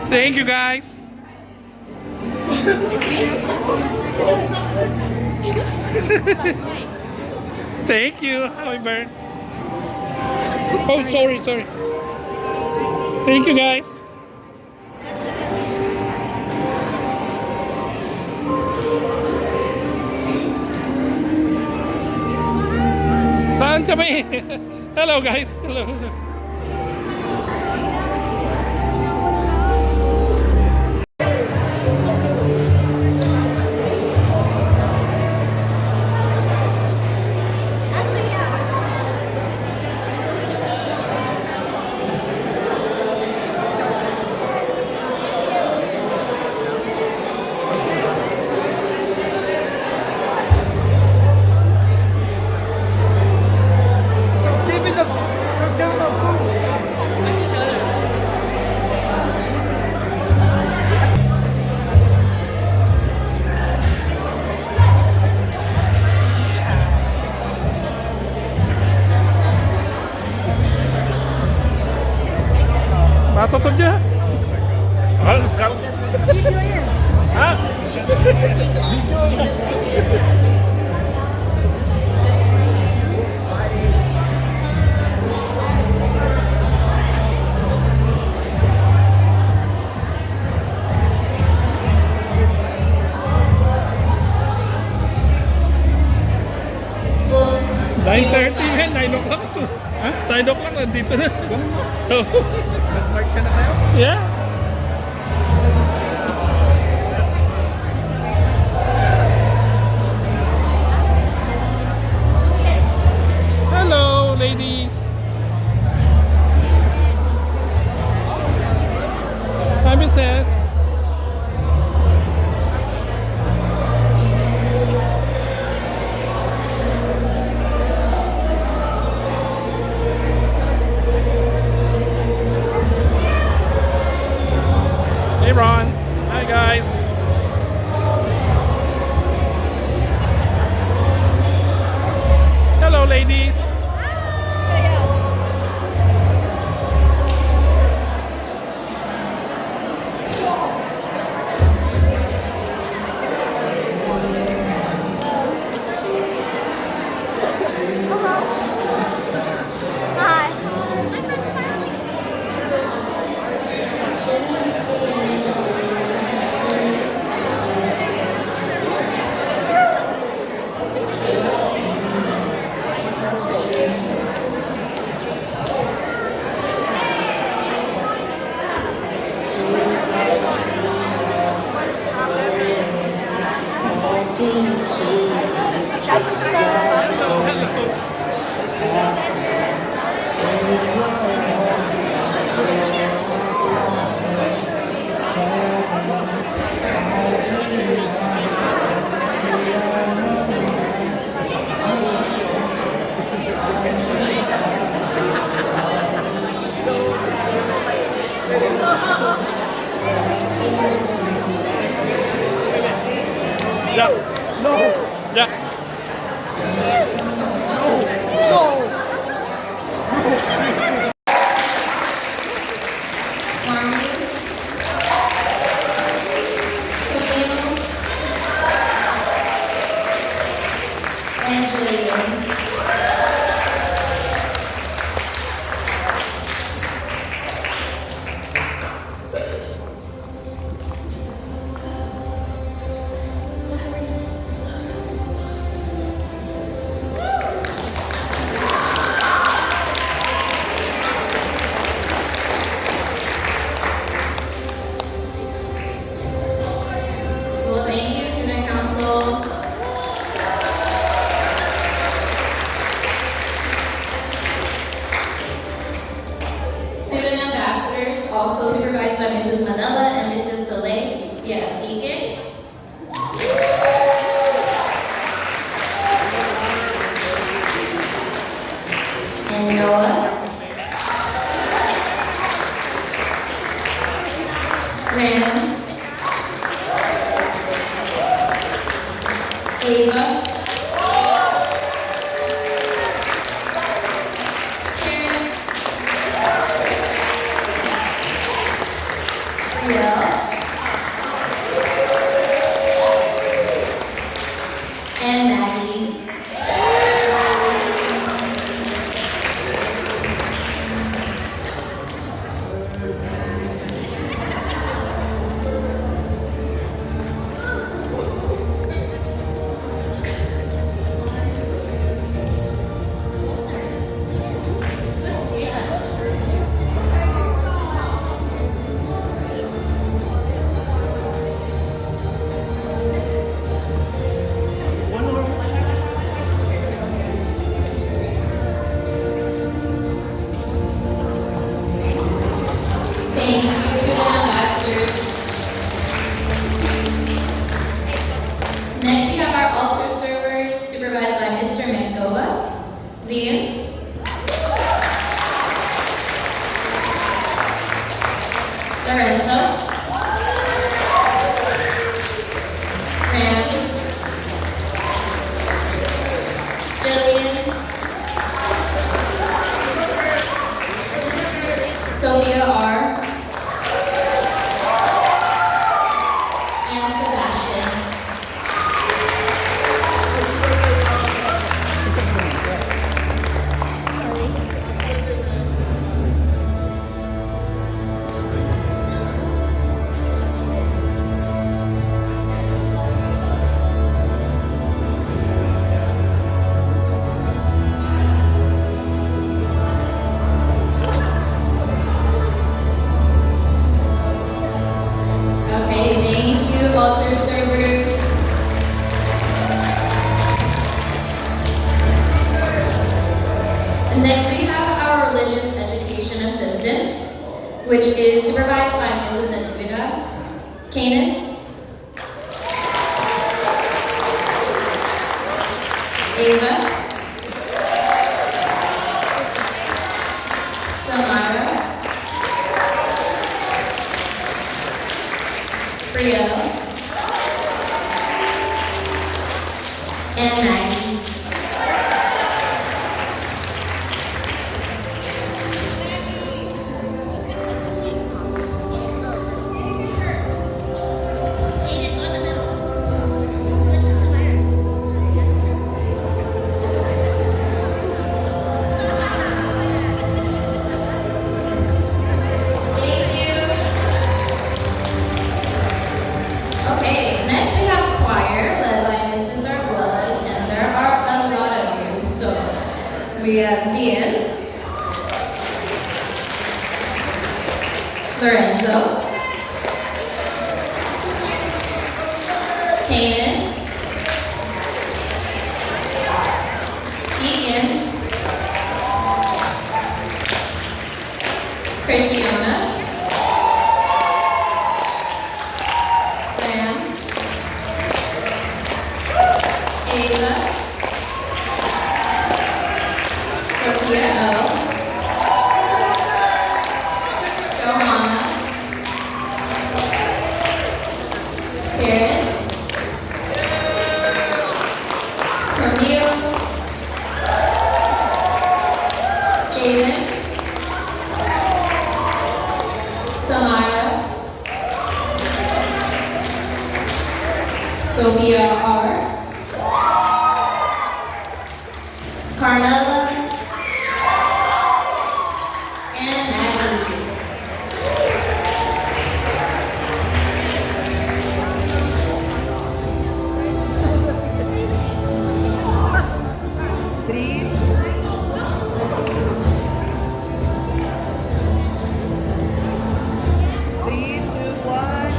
Thank you, guys. Thank you, Hummingbird. Oh, sorry. Thank you, guys. Saan kami? Hello, guys. Hello. Matutod niya? Video yan. Ha? Nine 9:30 yan, 9 o'clock. Ha? 9 o'clock, nandito na. Nag-park ka na kayo? Yeah. Hello, ladies. Hi, Mrs. Hey, Ron. Hi, guys. Hello, ladies. Yeah. No! Yeah. No! Well, thank you, Student Council. Student ambassadors, also supervised by Mrs. Manila and Mrs. Soleil. Yeah, Deacon. And Noah. Ram. Ava. Terrence. Riel, and Maggie. Thank you, student ambassadors. Next, we have our altar servers, supervised by Mr. Mangova. Zian. Lorenzo. Ram. Jillian. Sophia R. And Sebastian. Okay, thank you, altar servers. And next we have our religious education assistants, which is supervised by Mrs. Natividad. Kanan. Ava. Samara. Rio, and Maggie. Thank you. Okay, next we have choir led by Mrs. Arguelles, and there are a lot of you. So we have Zian, Lorenzo, Kanan, Deacon, Christiana, Ram, Ava, Sophia L, Johanna, Terrence, Camille, Jaden, Samara, Sophia R, Carmela, and Maggie. Three, two, one.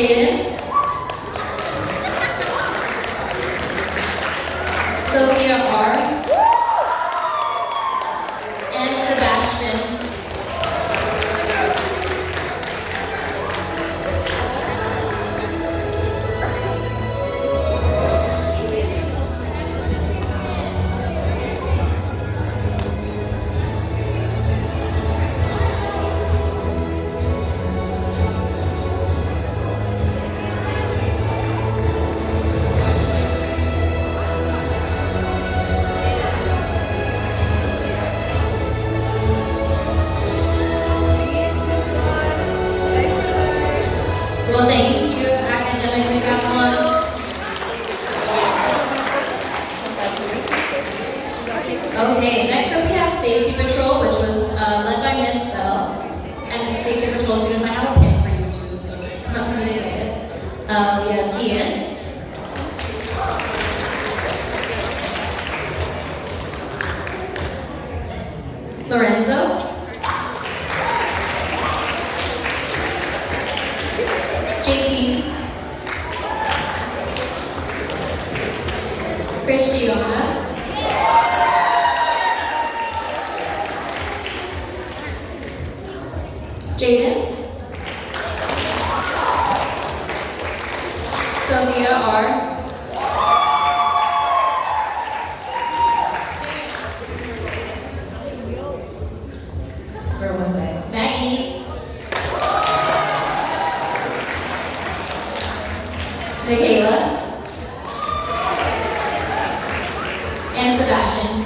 Jaden, Sophia R, and Sebastian. Well, thank you, Academic Decathlon. Okay, next up we have Safety Patrol, which was led by Miss Bell. And Safety Patrol students, I have a pin for you too, so just come up to me to get it. We have Zian, Lorenzo, JT, Christiana, Jaden, Sophia R, where was I? Maggie, Michaela, and Sebastian.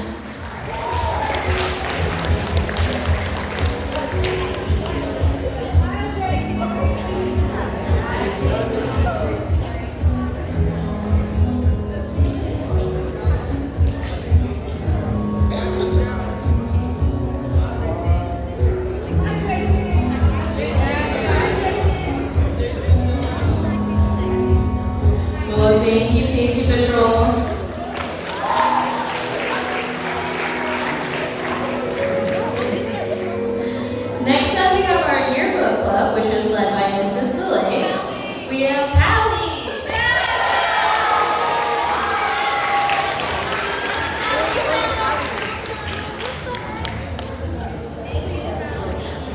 Well, thank you, Safety Patrol. Next up, we have our yearbook club, which is led by Mrs. Soleil. We have Callie.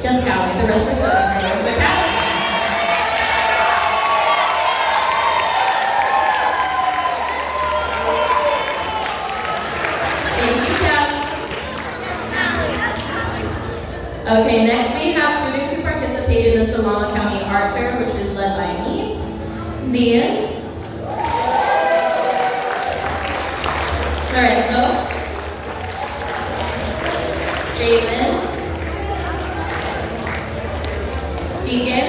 Just Callie, the rest are seven right now, so Callie. Okay, next we have students who participated in the Solano County Art Fair, which is led by me, Zian, Lorenzo, Jalen, Deacon,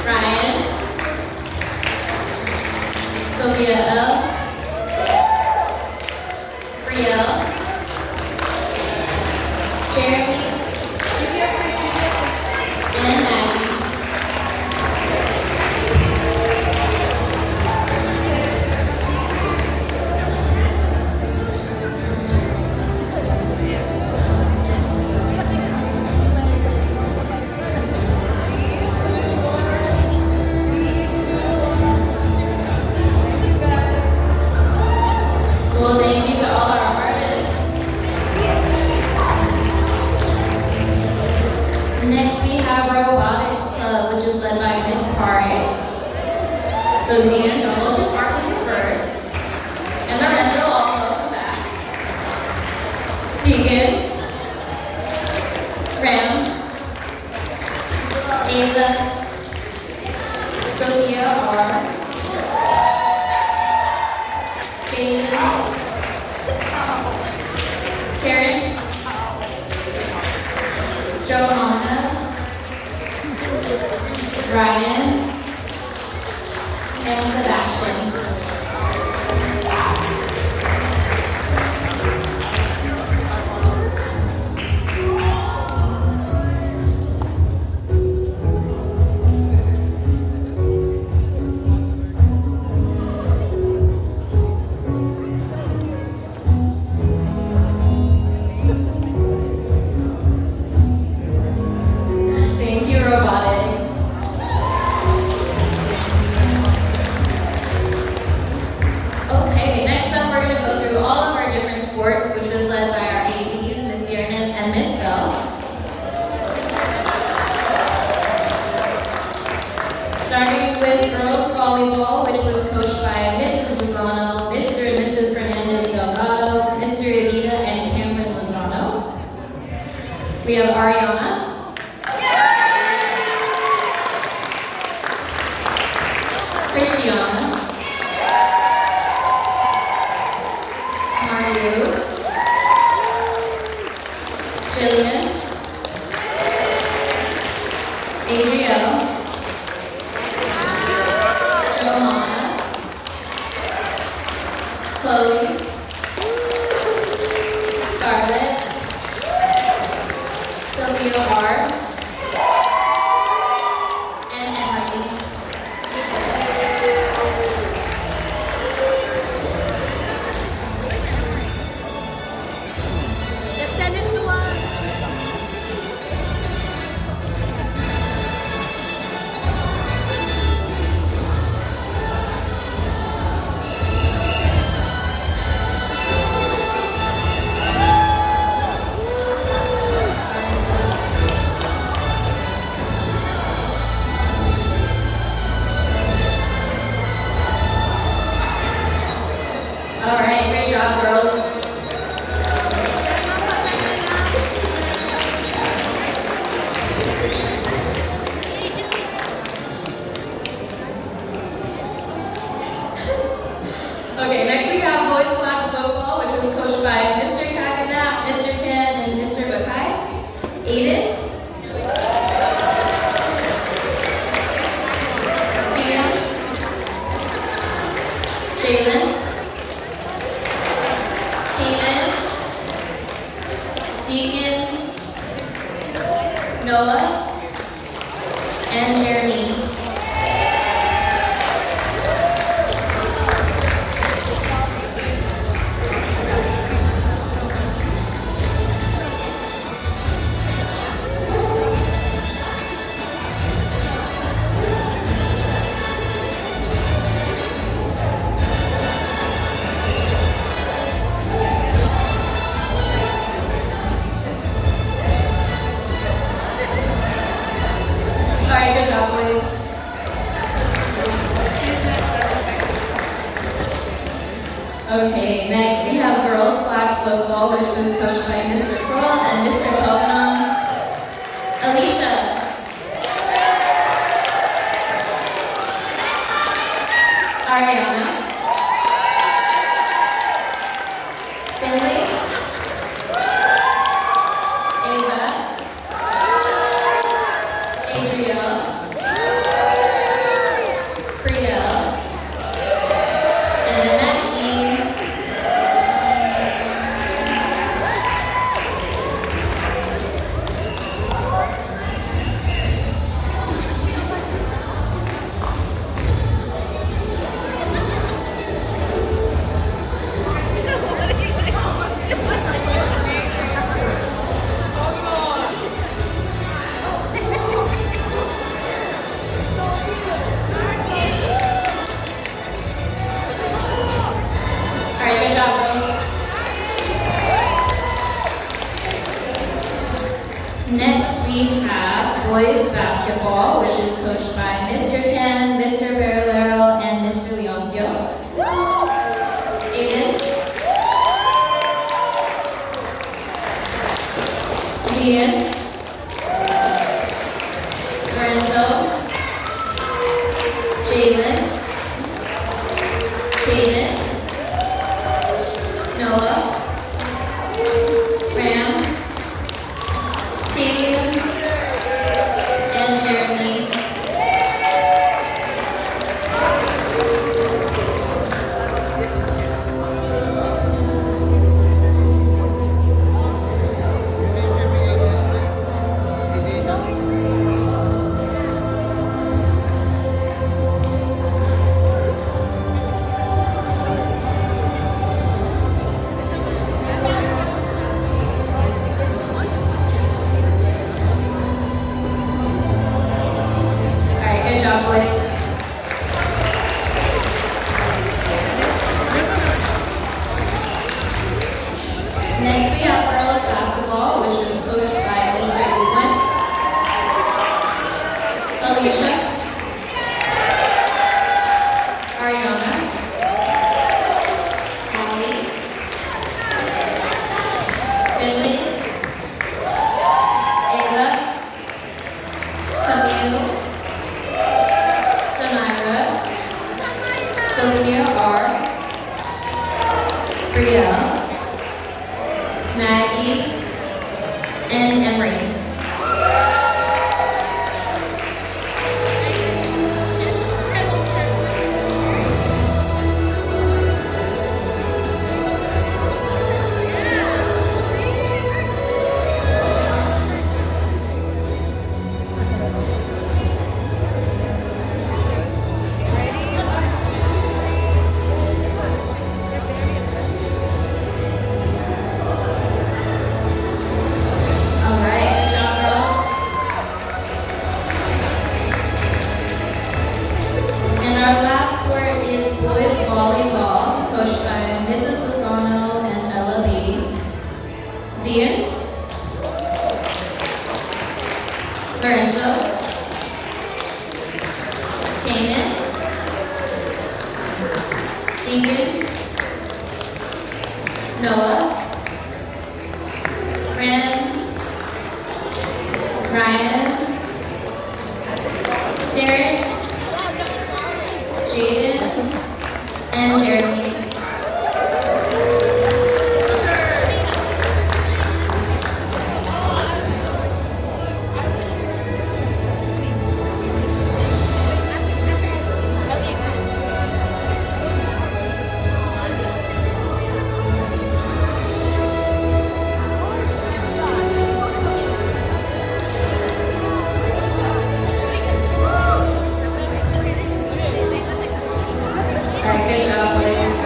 Ryan, Sophia L, Brielle, Jeremy, and Maggie. Well, thank you to all our artists. Next we have Robotics Club, which is led by Miss Pare. So Zena, don't go too far because you're first. And Lorenzo also in the back. Deacon, Ram, Ava, Sophia R, Jalen, Terrence, Johanna, Ryan, and Sebastian. Thank you, robotics. We have Ariana. Christiana. Mario. Jillian. Adrielle. Johanna. Chloe. Scarlett. Sophia R. And Emily. Just send it to us. All right, great job, girls. Okay, next we have boys flag football, which was coached by Mr. Kaganat, Mr. Tan, and Mr. Bakai. Aiden. Sia. Jalen. Kanan. Deacon. Noah. And Jeremy. All right, good job, boys. Okay, next we have girls flag football, which was coached by Mr. Kroll and Mr. Kopanam. Alicia. Ariana. Finley. Ava. Adrielle. Priya. And Natalie. All right, good job, girls. Next, we have boys basketball, which is coached by Mr. Tan, Mr. Barolero, and Mr. Leoncio. Aiden. Ian. Lorenzo. Jalen. Kaden. Noah. Ram. Tatum. And Jeremy. All right, good job, boys. Next, we have girls basketball, which was coached by Mr. Ewan. Alicia. Ariana. Holly. Finley. and Emery. Lorenzo, Kanan, Deacon, Noah, Ren, Ryan, Terrence, Jaden, and Jeremy. Good job, Liz.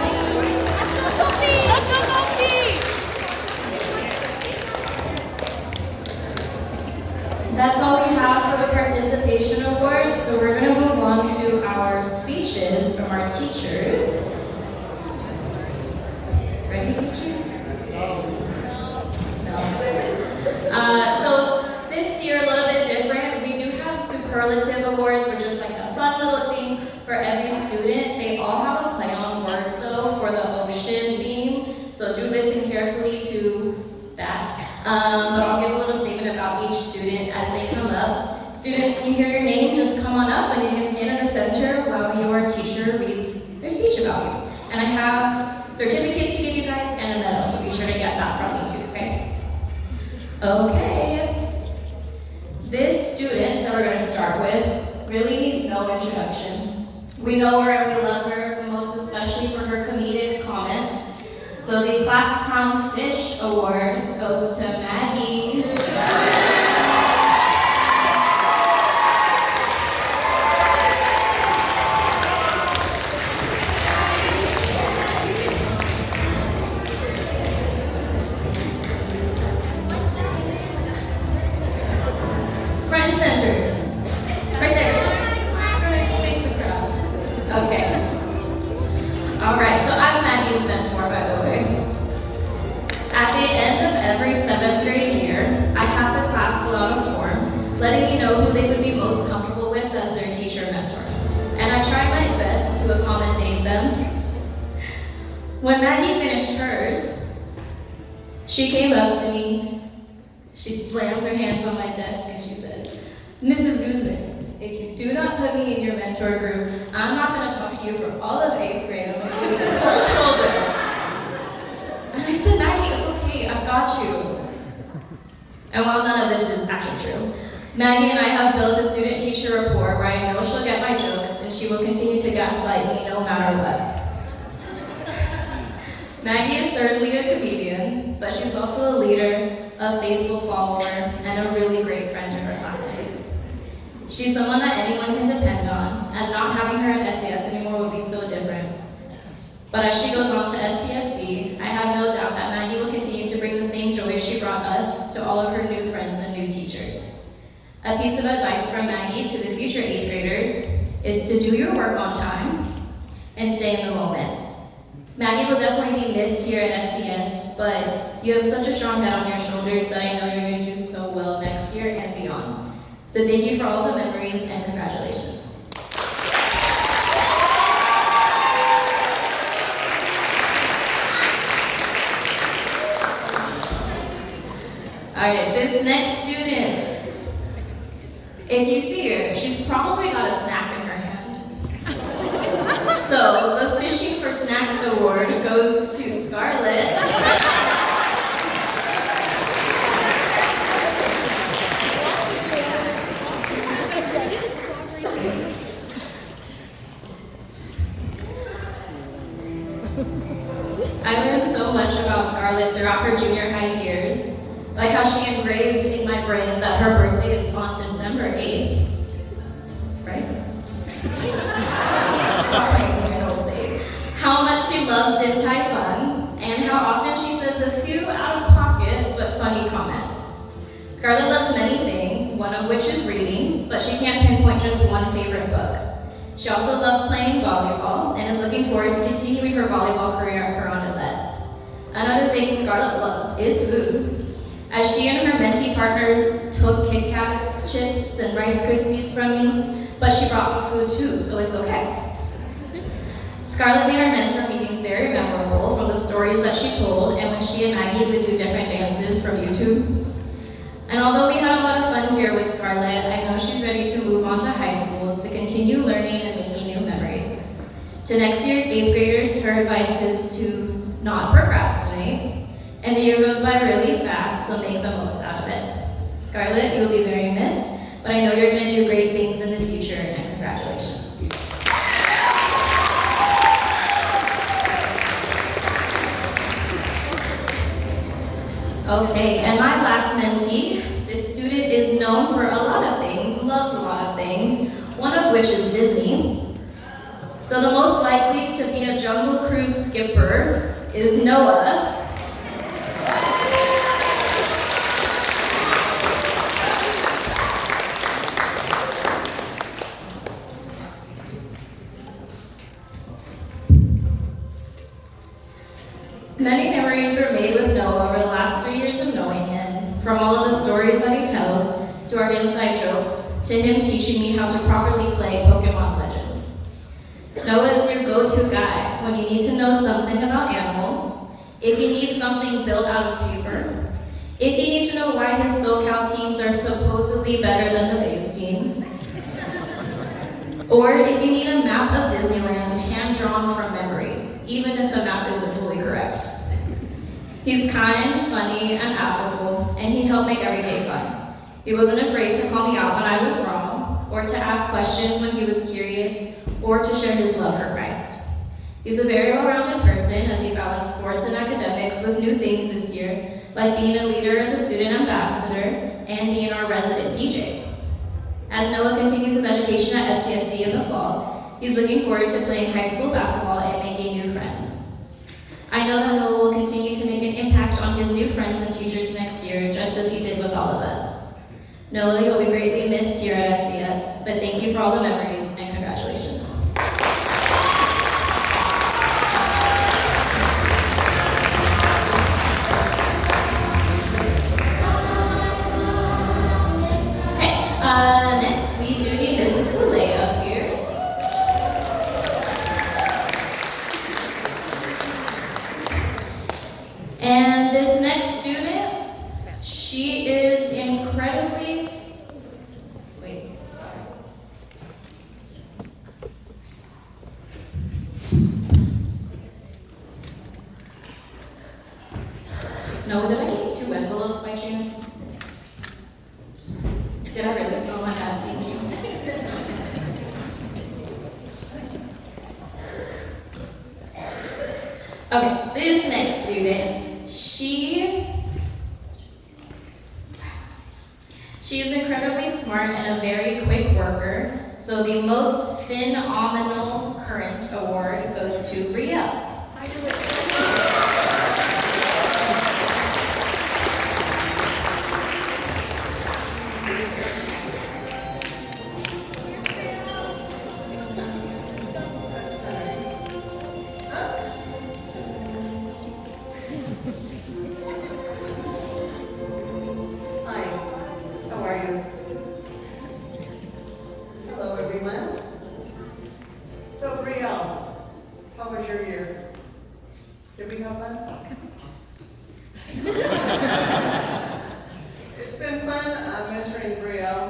Let's go, Sophie! Let's go, Sophie! That's all we have for the participation awards, so we're going to move on to our speeches from our teachers. Ready, teachers? No. So this year, a little bit different. We do have superlative awards, which is like a fun little thing for every student. They all have a play on words though for the ocean theme, so do listen carefully to that. But I'll give a little statement about each student as they come up. Students, when you hear your name, just come on up and you can stand in the center while your teacher reads their speech about you. And I have certificates to give you guys and a medal, so be sure to get that from me too, okay? Okay. This student that we're going to start with really needs no introduction. We know her and we love her, most especially for her comedic comments. So the Class Clown Fish Award goes to Maggie. Front and center. Right there. Face the crowd. Okay. Alright, so I'm Maggie's mentor, by the way. At the end of every 7th grade year, I have the class fill out a form, letting me know who they would be most comfortable with as their teacher mentor. And I try my best to accommodate them. When Maggie finished hers, she came up to me, she slams her hands on my desk and she said, "Mrs. Guzman, if you do not put me in your mentor group, I'm not going to talk to you for all of 8th grade. I'm going to give you the cold shoulder." And I said, "Maggie, it's okay. I've got you." And while none of this is actually true, Maggie and I have built a student-teacher rapport where I know she'll get my jokes and she will continue to gaslight me no matter what. Maggie is certainly a comedian, but she's also a leader, a faithful follower, and a really great friend to her classmates. She's someone that anyone can depend on, and not having her at SCS anymore would be so different. But as she goes on to SPSB, I have no doubt that Maggie will continue to bring the same joy she brought us to all of her new friends and new teachers. A piece of advice from Maggie to the future 8th graders is to do your work on time and stay in the moment. Maggie will definitely be missed here at SCS, but you have such a strong head on your shoulders that I know you're going to do so well next year and beyond. So thank you for all the memories and congratulations. All right, this next student, if you see her, she's probably got a snack in her hand. So the Fishing for Snacks Award goes to Scarlett. Like how she engraved in my brain that her birthday is on December 8th. Right? Sorry, I know it's 8. How much she loves Din Tai Fun, and how often she says a few out-of-pocket but funny comments. Scarlett loves many things, one of which is reading, but she can't pinpoint just one favorite book. She also loves playing volleyball and is looking forward to continuing her volleyball career at Carondelet. Another thing Scarlett loves is food. As she and her mentee partners took Kit Kats, chips, and Rice Krispies from me, but she brought me food too, so it's okay. Scarlett made our mentor meetings very memorable from the stories that she told and when she and Maggie would do different dances from YouTube. And although we had a lot of fun here with Scarlett, I know she's ready to move on to high school to continue learning and making new memories. To next year's 8th graders, her advice is to not procrastinate, and the year goes by really fast, so make the most out of it. Scarlett, you will be very missed, but I know you're going to do great things in the future, and congratulations. Okay, and my last mentee, this student is known for a lot of things, loves a lot of things, one of which is Disney. So the most likely to be a Jungle Cruise skipper is Noah. Many memories were made with Noah over the last 3 years of knowing him, from all of the stories that he tells, to our inside jokes, to him teaching me how to properly play Pokemon Legends. Noah is your go-to guy when you need to know something about animals, if you need something built out of paper, if you need to know why his SoCal teams are supposedly better than the Bays teams, or if you need a map of Disneyland hand-drawn from memory, even if the map isn't fully correct. He's kind, funny, and affable, and he helped make every day fun. He wasn't afraid to call me out when I was wrong, or to ask questions when he was curious, or to share his love for Christ. He's a very well-rounded person as he balanced sports and academics with new things this year, like being a leader as a student ambassador and being our resident DJ. As Noah continues his education at SCS in the fall, he's looking forward to playing high school basketball and making new friends. I know that Noah will continue to make an impact on his new friends and teachers next year, just as he did with all of us. Noah, you'll be greatly missed here at SCS, but thank you for all the memories and congratulations. Next we do need Mrs. Soleil up here. And this next student, she is incredibly, sorry. No, did I give you 2 envelopes by chance? Did I really? Oh my God, thank you. Okay, this next student, she is incredibly smart and a very quick worker, so the most phenomenal current award goes to Brielle. Did we have fun? It's been fun mentoring Brielle.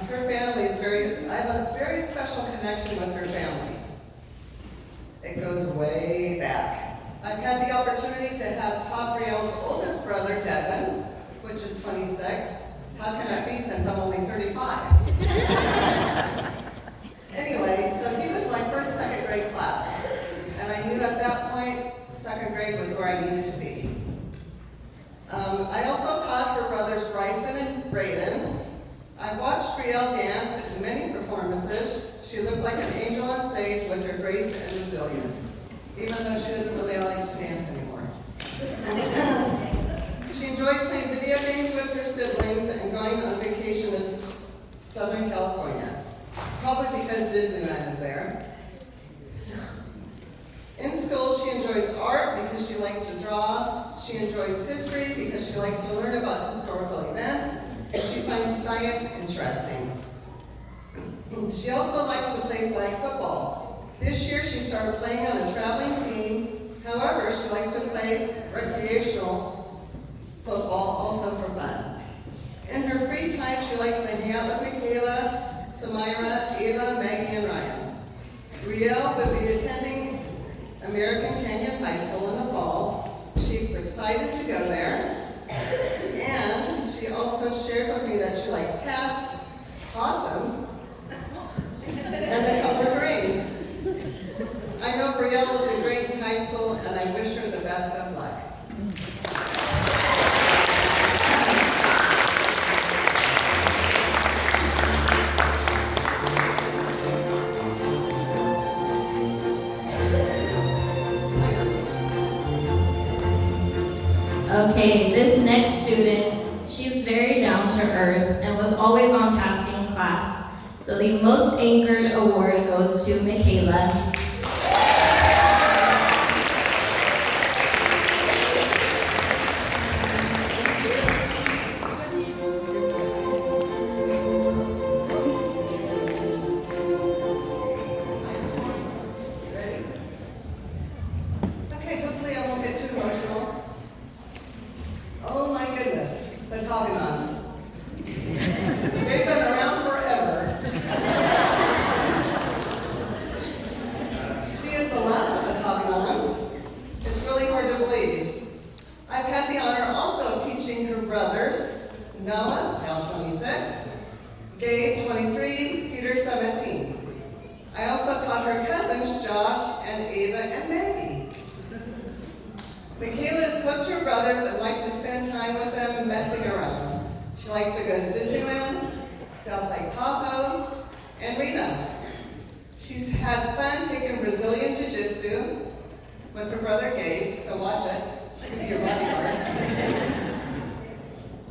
Her family is I have a very special connection with her family. It goes way back. I've had the opportunity to have taught Brielle's oldest brother, Devin, which is 26. How can that be since I'm only 35? Anyway, so he was my first second grade class. And I knew at that point, second grade was where I needed to be. I also taught her brothers Bryson and Braden. I watched Brielle dance in many performances. She looked like an angel on stage with her grace and resilience, even though she doesn't really like to dance anymore. She enjoys playing video games with her siblings and going on vacation to Southern California, probably because Disneyland is there. In school, she enjoys art because she likes to draw. She enjoys history because she likes to learn about historical events, and she finds science interesting. She also likes to play flag football. This year, she started playing on a traveling team. However, she likes to play recreational football also for fun. In her free time, she likes to hang out with Michaela, Samira, Ava, Maggie, and Ryan. Brielle will be attending American Canyon High School in the fall. She's excited to go there. And she also shared with me that she likes cats, possums, and the color green. I know Brielle will do great in high school, and I wish her the best of luck. Okay, this next student, she's very down to earth and was always on task in class. So the most anchored award goes to Michaela. Okay, hopefully I won't get too emotional. Oh my goodness, the Togonons. They've been around forever. She is the last of the Togonons. It's really hard to believe. I've had the honor also of teaching her brothers, Noah, now 26, Gabe, 23, Peter, 17. I also taught her cousins, Josh and Ava and Maggie. Michaela is close to her brothers and likes to spend time with them messing around. She likes to go to Disneyland, South Lake Tahoe, and Reno. She's had fun taking Brazilian Jiu-Jitsu with her brother Gabe, so watch it. She can be your bodyguard.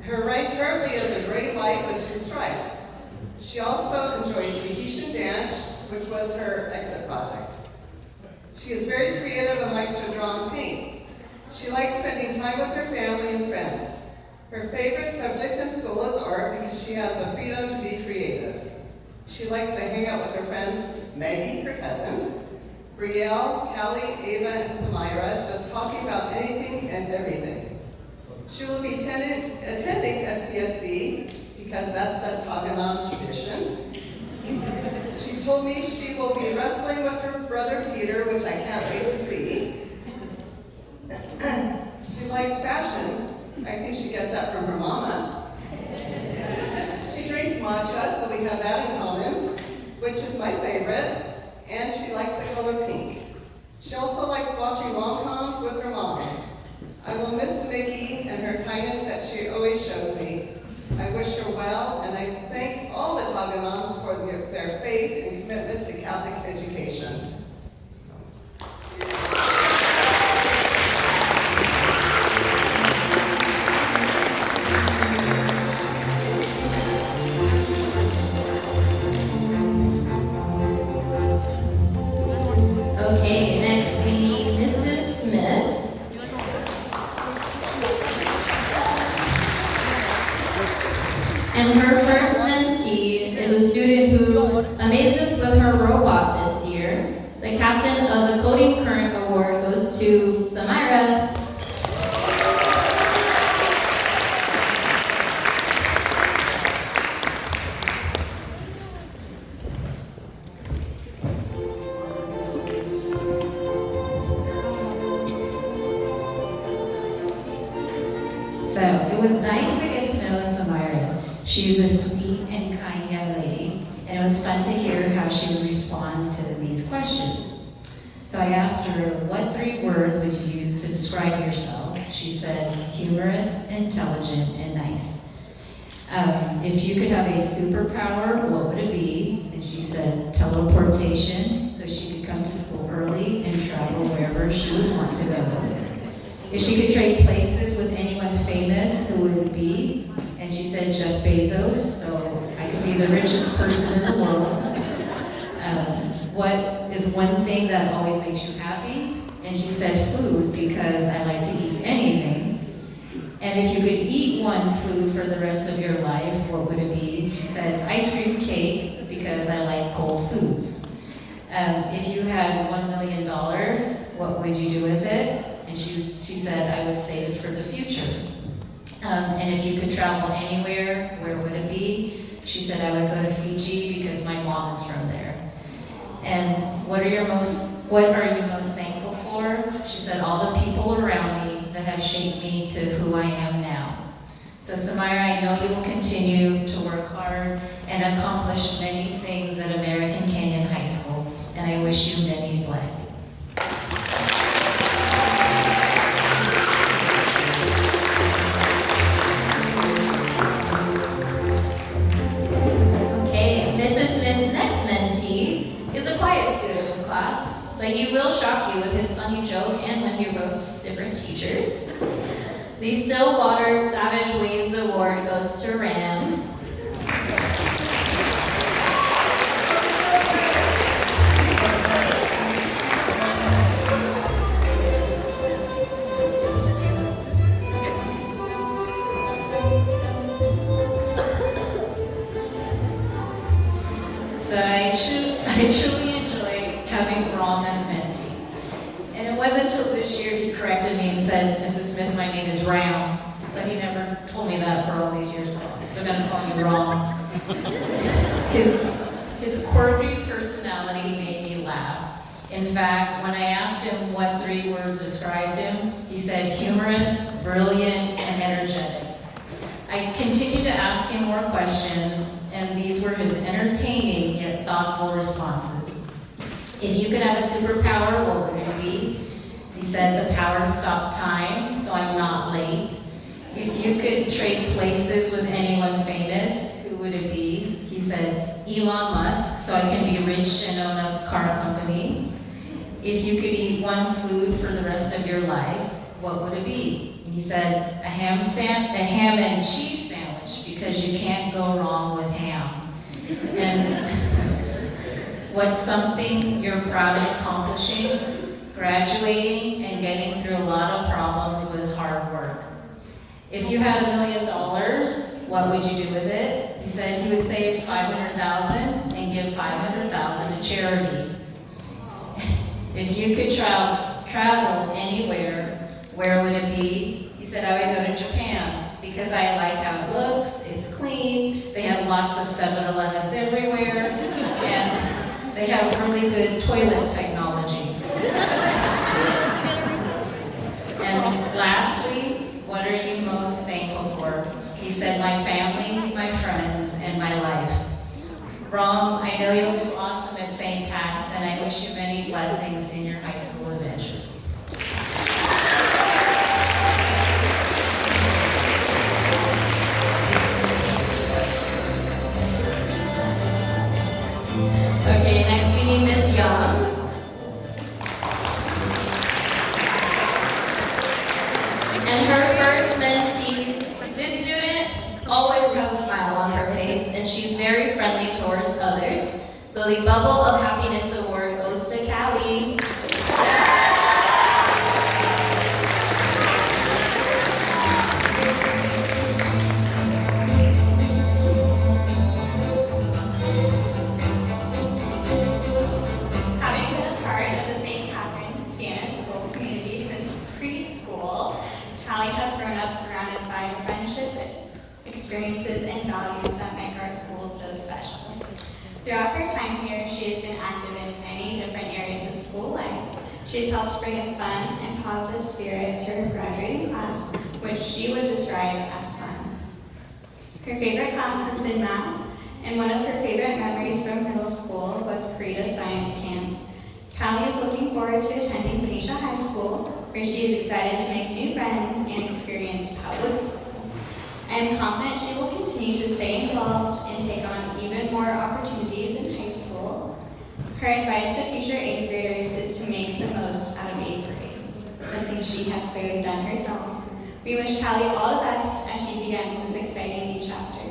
Her rank currently is a gray-white with 2 stripes. She also enjoys Tahitian dance, which was her exit project. She is very creative and likes to draw and paint. She likes spending time with her family and friends. Her favorite subject in school is art because she has the freedom to be creative. She likes to hang out with her friends, Maggie, her cousin, Brielle, Callie, Ava, and Samira, just talking about anything and everything. She will be attending SCS because that's the Togonon tradition. She told me she will be wrestling with her brother Peter, which I can't wait to see. She likes fashion. I think she gets that from her mama. She drinks matcha, so we have that in common, which is my favorite. And she likes the color pink. She also likes watching rom-coms with her mom. I will miss Mickey and her kindness that she always shows me. I wish her well, and I thank all the Togonons for their faith and commitment to Catholic education. Okay, next we need Mrs. Smith. And her first mentee is a student who amazed us with her robot this year. The captain of the Coding Current Award goes to Samira. So it was nice to get to know Samira. She's a sweet and kind young lady, and it was fun to hear how she would respond to these questions. So I asked her, what 3 words would you use to describe yourself? She said, humorous, intelligent, and nice. If you could have a superpower, what would it be? And she said, teleportation, so she could come to school early and travel wherever she would want to go. If she could trade places with anyone famous, who would it be? And she said, Jeff Bezos, so I could be the richest person in the world. What is one thing that always makes you happy? And she said, food, because I like to eat anything. And if you could eat one food for the rest of your life, what would it be? She said, ice cream cake, because I like cold foods. If you had $1 million, what would you do with it? And she said, I would save it for the future. And if you could travel anywhere, where would it be? She said, I would go to Fiji because my mom is from there. And what are you most thankful for? She said, all the people around me that have shaped me to who I am now. So Samira, I know you will continue to work hard and accomplish many things at American Canyon High School, and I wish you many blessings. Okay, Miss Next mentee is a quiet student in class, but he will shock you with his funny joke and when he roasts different teachers. The Stillwater Savage Waves Award goes to Ram. So I truly enjoy having Rom as mentee. And it wasn't until this year he corrected me and said, Mrs. Smith, my name is Ram. But he never told me that for all these years, so I'm still gonna call you Rom. His quirky personality made me laugh. In fact, when I asked him what 3 words described him, he said humorous, brilliant, and energetic. I continued to ask him more questions, and these were his entertaining yet thoughtful responses. If you could have a superpower, what would it be? He said the power to stop time, so I'm not late. If you could trade places with anyone famous, who would it be? He said Elon Musk, so I can be rich and own a car company. If you could eat one food for the rest of your life, what would it be? And he said a ham and cheese sandwich, because you can't go wrong with ham. And what's something you're proud of accomplishing? Graduating and getting through a lot of problems with hard work. If you had $1 million, what would you do with it? He said he would save $500,000 and give $500,000 to charity. If you could travel anywhere, where would it be? He said I would go to Japan because I like how it looks, it's clean, they have lots of 7-Elevens everywhere, and they have really good toilet technology. And lastly, what are you most thankful for? He said, my family, my friends, and my life. Rom, I know you'll do awesome at St. Pat's, and I wish you many blessings in your high school adventure. Okay, next we need Miss Young. And her first mentee, this student always has a smile on her face and she's very friendly towards others. So the Bubble of Happiness Award goes to Callie. Having been a part of the St. Catherine Siena School community since preschool, Callie has grown up surrounded by the friendship, experiences, and values that make our school so special. Throughout her time here, she has been active in many different areas of school life. She's helped bring a fun and positive spirit to her graduating class, which she would describe as fun. Her favorite class has been math, and one of her favorite memories from middle school was Karita Science Camp. Callie is looking forward to attending Benicia High School, where she is excited to make new friends and experience public school. I am confident she will continue to stay involved and take on even more opportunities in high school. Her advice to future 8th graders is to make the most out of 8th grade, something she has clearly done herself. We wish Callie all the best as she begins this exciting new chapter.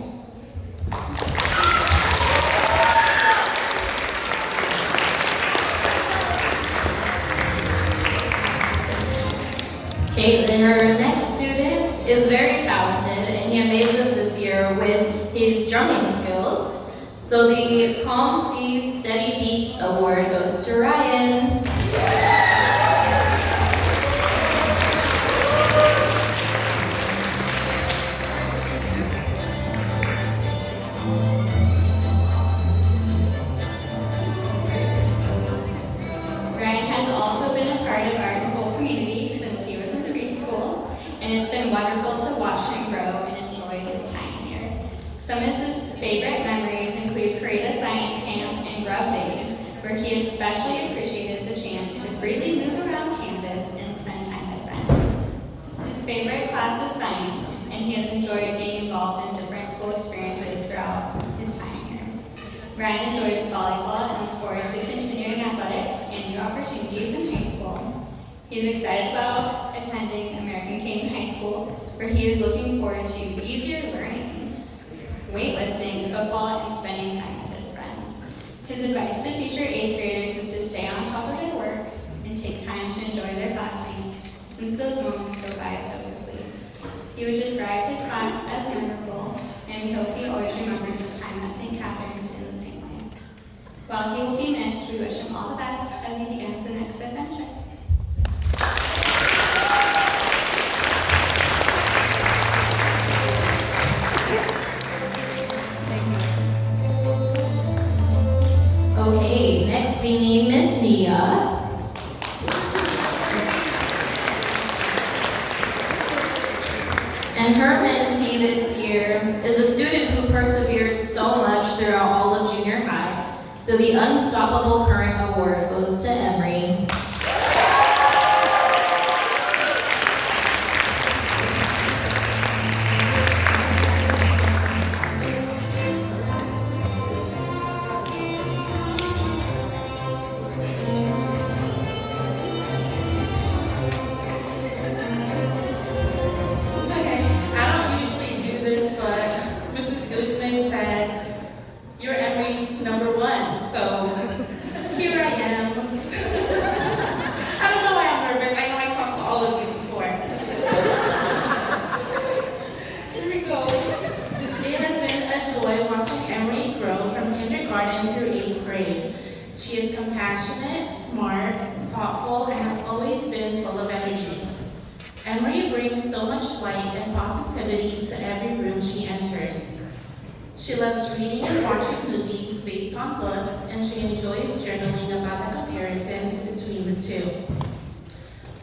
Okay, then our next student is very talented, and he amazed us this year with his drumming skills. So the Calm Seas Steady Beats Award goes to Ryan. Ryan has also been a part of our school community since he was in preschool, and it's been wonderful to watch him grow and enjoy his time here. Some of his favorite memories include Create a Science Camp and Grub Days, where he especially appreciated the chance to freely move around campus and spend time with friends. His favorite class is science, and he has enjoyed being involved in different school experiences throughout his time here. Ryan enjoys volleyball and looks forward to continuing athletics and new opportunities in high school. He is excited about attending American Canyon High School, where he is looking forward to easier learning, weightlifting, football, and spending time with his friends. His advice to future 8th graders is to stay on top of their work and take time to enjoy their classmates, since those moments go by so quickly. He would describe his class as memorable, and we hope he always remembers his time at St. Catherine's in the same way. While he will be missed, we wish him all the best as he begins the next adventure. Okay, next we need Miss Nia. And her mentee this year is a student who persevered so much throughout all of junior high. So the Unstoppable Current Award goes to Emery. Okay, I don't usually do this, but Mrs. Guzman said, you're Emery's #1, so here I am. I don't know why I'm nervous. I know I talked to all of you before. Here we go. It has been a joy watching Emery grow from kindergarten through 8th grade. She is compassionate, smart, thoughtful, and has always been full of energy. Emery brings so much light and positivity to every room she enters. She loves reading and watching movies based on books, and she enjoys journaling about the comparisons between the two.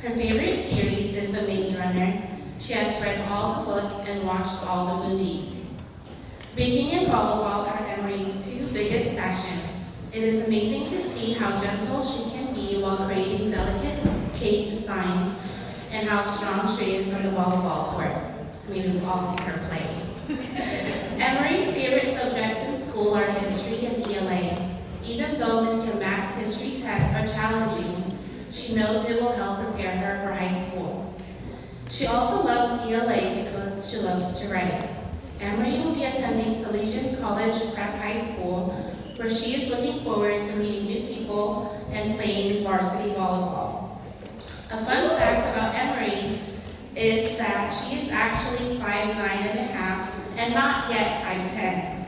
Her favorite series is The Maze Runner. She has read all the books and watched all the movies. Baking and volleyball are Emery's two biggest passions. It is amazing to see how gentle she can be while creating delicate cake designs, and how strong she is on the volleyball court. We've all seen her play. Emery's favorite subjects in school are history and ELA. Even though Mr. Mack's history tests are challenging, she knows it will help prepare her for high school. She also loves ELA because she loves to write. Emery will be attending Salesian College Prep High School, where she is looking forward to meeting new people and playing varsity volleyball. A fun fact about Emery is that she is actually 5'9.5" and not yet 5'10".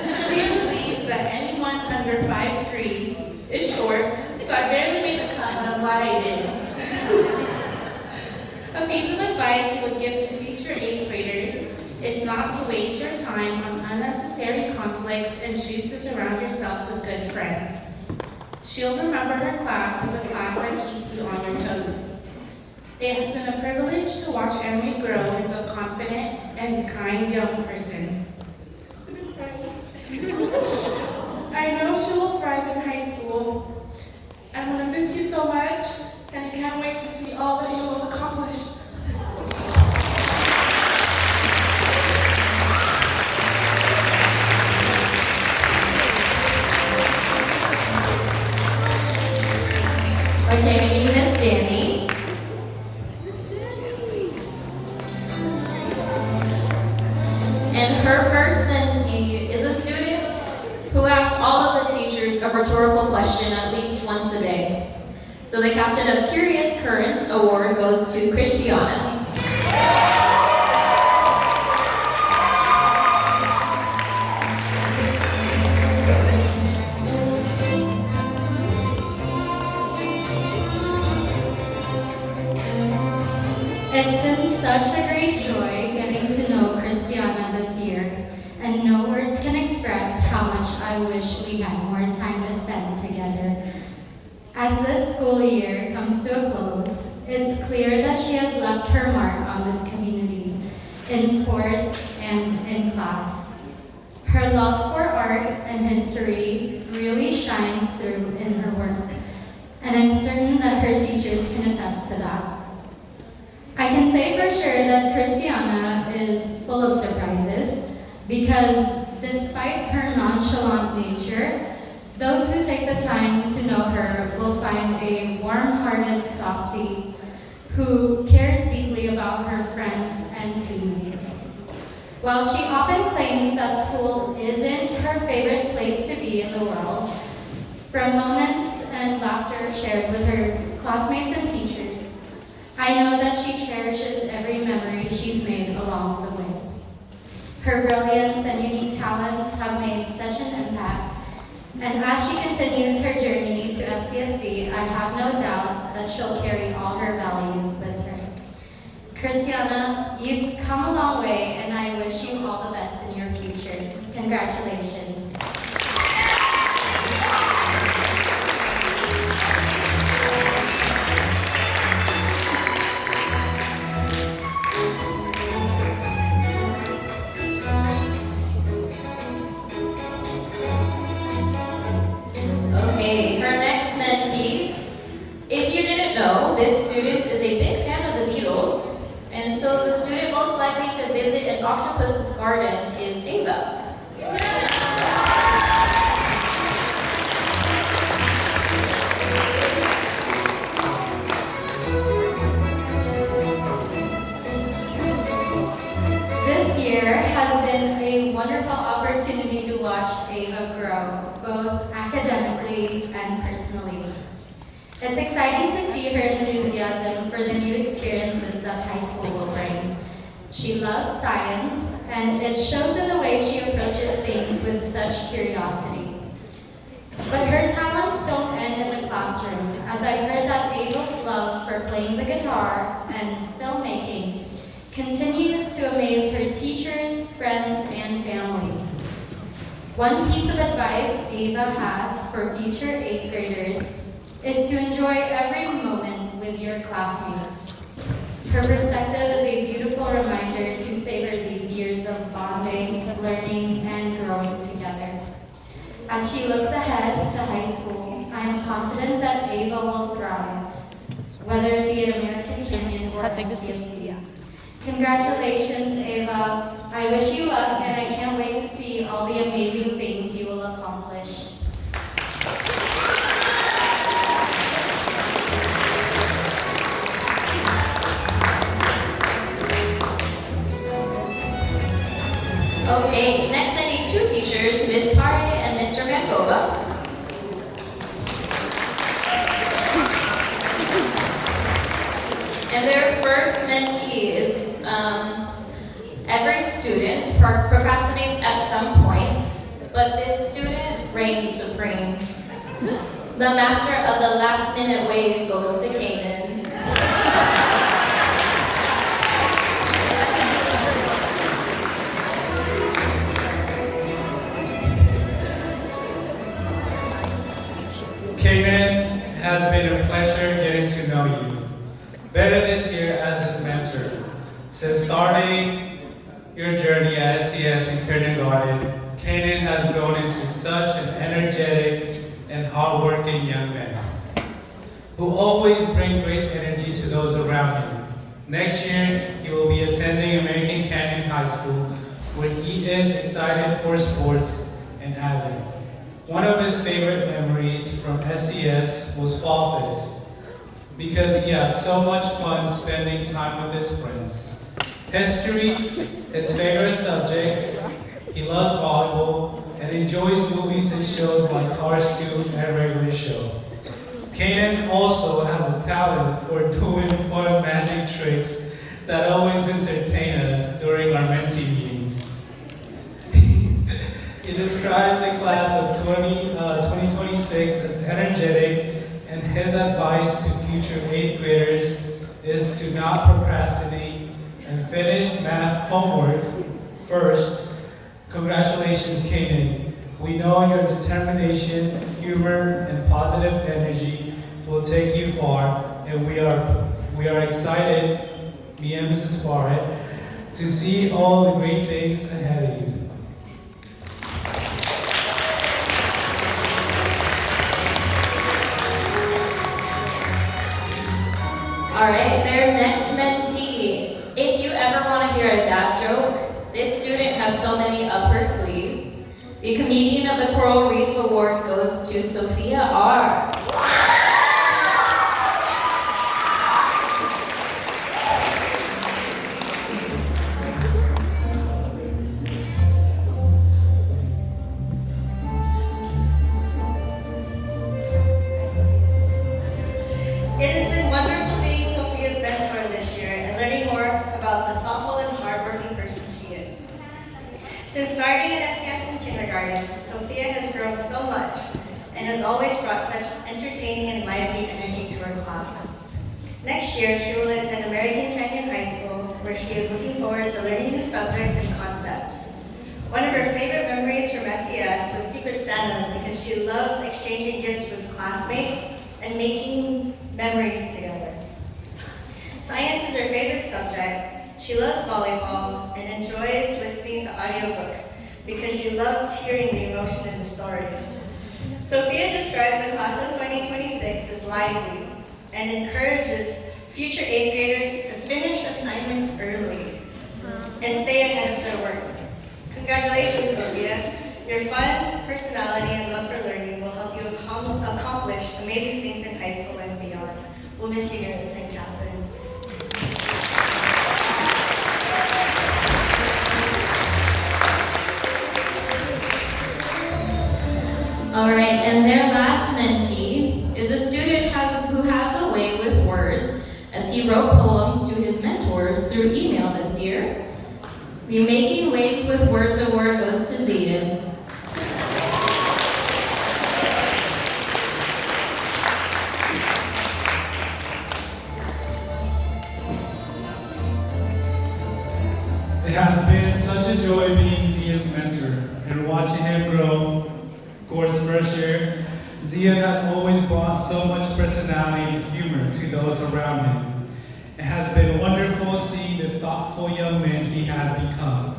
She believes that anyone under 5'3" is short, so I barely made the cut, but I'm glad I did. A piece of advice she would give to future 8th graders is not to waste your time on unnecessary conflicts and choose to surround yourself with good friends. She'll remember her class as a class that keeps you on your toes. It has been a privilege to watch Emery grow into a confident and kind young person. I know she will thrive in high school. I'm going to miss you so much, and can't wait to see all that you will accomplish. Okay, we need Miss Danny. And her first mentee is a student who asks all of the teachers a rhetorical question at least once a day. So the Captain of Curious Currents award goes to Christiana. It's been such a great joy getting to know Christiana this year, and no words can express how much I wish we had more time to spend together. As this school year comes to a close, it's clear that she has left her mark on this community, in sports and in class. Her love for art and history really shines through in her work, and I'm certain that her teachers can attest to that. I can say for sure that Christiana is full of surprises because despite her nonchalant nature, those who take the time to know her will find a warm-hearted softie who cares deeply about her friends and teammates. While she often claims that school isn't her favorite place to be in the world, from moments and laughter shared with her classmates and teachers, I know that she cherishes every memory she's made along the way. Her brilliance and unique talents have made such an impact, and as she continues her journey to SCSB, I have no doubt that she'll carry all her values with her. Christiana, you've come a long way, and I wish you all the best in your future. Congratulations. Okay, her next mentee. If you didn't know, this student is a big fan of the Beatles, and so the student most likely to visit an octopus's garden is Ava. This year has been a wonderful opportunity to watch Ava grow, both academically and personally. It's exciting to see her enthusiasm for the new experiences that high school will bring. She loves science, and it shows in the way she approaches things with such curiosity. But her talents don't end in the classroom, as I heard that Ava's love for playing the guitar and filmmaking continues to amaze her teachers, friends, and family. One piece of advice Ava has for future 8th graders is to enjoy every moment with your classmates. Her perspective is a beautiful reminder to savor these years of bonding, learning, and growing together. As she looks ahead to high school, I am confident that Ava will thrive, whether it be at American Canyon or SCSB. Congratulations, Ava. I wish you luck, and I can't wait to see all the amazing things you will accomplish. Okay, next I need 2 teachers, Miss Pare and Mr. Vancova. And their first mentee is every student procrastinates at some point, but this student reigns supreme. The master of the last minute wave goes to Kanan. Kanan, has been a pleasure getting to know you. Better this year as his mentor. Since starting your journey at SCS in kindergarten, Kanan has grown into such an energetic and hardworking young man. who always bring great energy to those around him. Next year, he will be attending American Canyon High School, where he is excited for sports and avid. One of his favorite memories from SCS was Fall Fest, because he had so much fun spending time with his friends. History, his favorite subject, he loves volleyball, and enjoys movies and shows like Cars 2 and Regular Show. Kanan also has a talent for doing fun magic tricks that always entertain us during our mentee meetings. He describes the class of 2026 as energetic, and his advice to future 8th graders is to not procrastinate and finish math homework first. Congratulations, Kanan. We know your determination, humor, and positive energy will take you far, and we are excited, me and Mrs. Barrett, to see all the great things ahead of you. All right, their next mentee. If you ever want to hear a dad joke, this student has so many up her sleeve. The Comedian of the Coral Reef Award goes to Sophia R. It has been wonderful being Sophia's mentor this year and learning more about the thoughtful and hardworking person she is. Since starting at SCS in kindergarten, Sophia has grown so much and has always brought such entertaining and lively energy to her class. Next year, she will attend American Canyon High School, where she is looking forward to learning new subjects and concepts. One of her favorite memories from SCS was Secret Santa, because she loved exchanging gifts with classmates and making memories together. Science is her favorite subject. She loves volleyball and enjoys listening to audiobooks because she loves hearing the emotion in the stories. Sophia describes the class of 2026 as lively and encourages future 8th graders to finish assignments early and stay ahead of their work. Congratulations, Sophia. Your fun, personality, and love for learning will help you accomplish amazing things in high school and beyond. We'll miss you here at St. Catherine's. All right, and their last mentee is a student who has a way with words, as he wrote poems to his mentors through email this year. The Making Waves with Words Award goes to Zayden. It has been such a joy being Zia's mentor and watching him grow. Of course, first year, Zia has always brought so much personality and humor to those around him. It has been wonderful seeing the thoughtful young man he has become.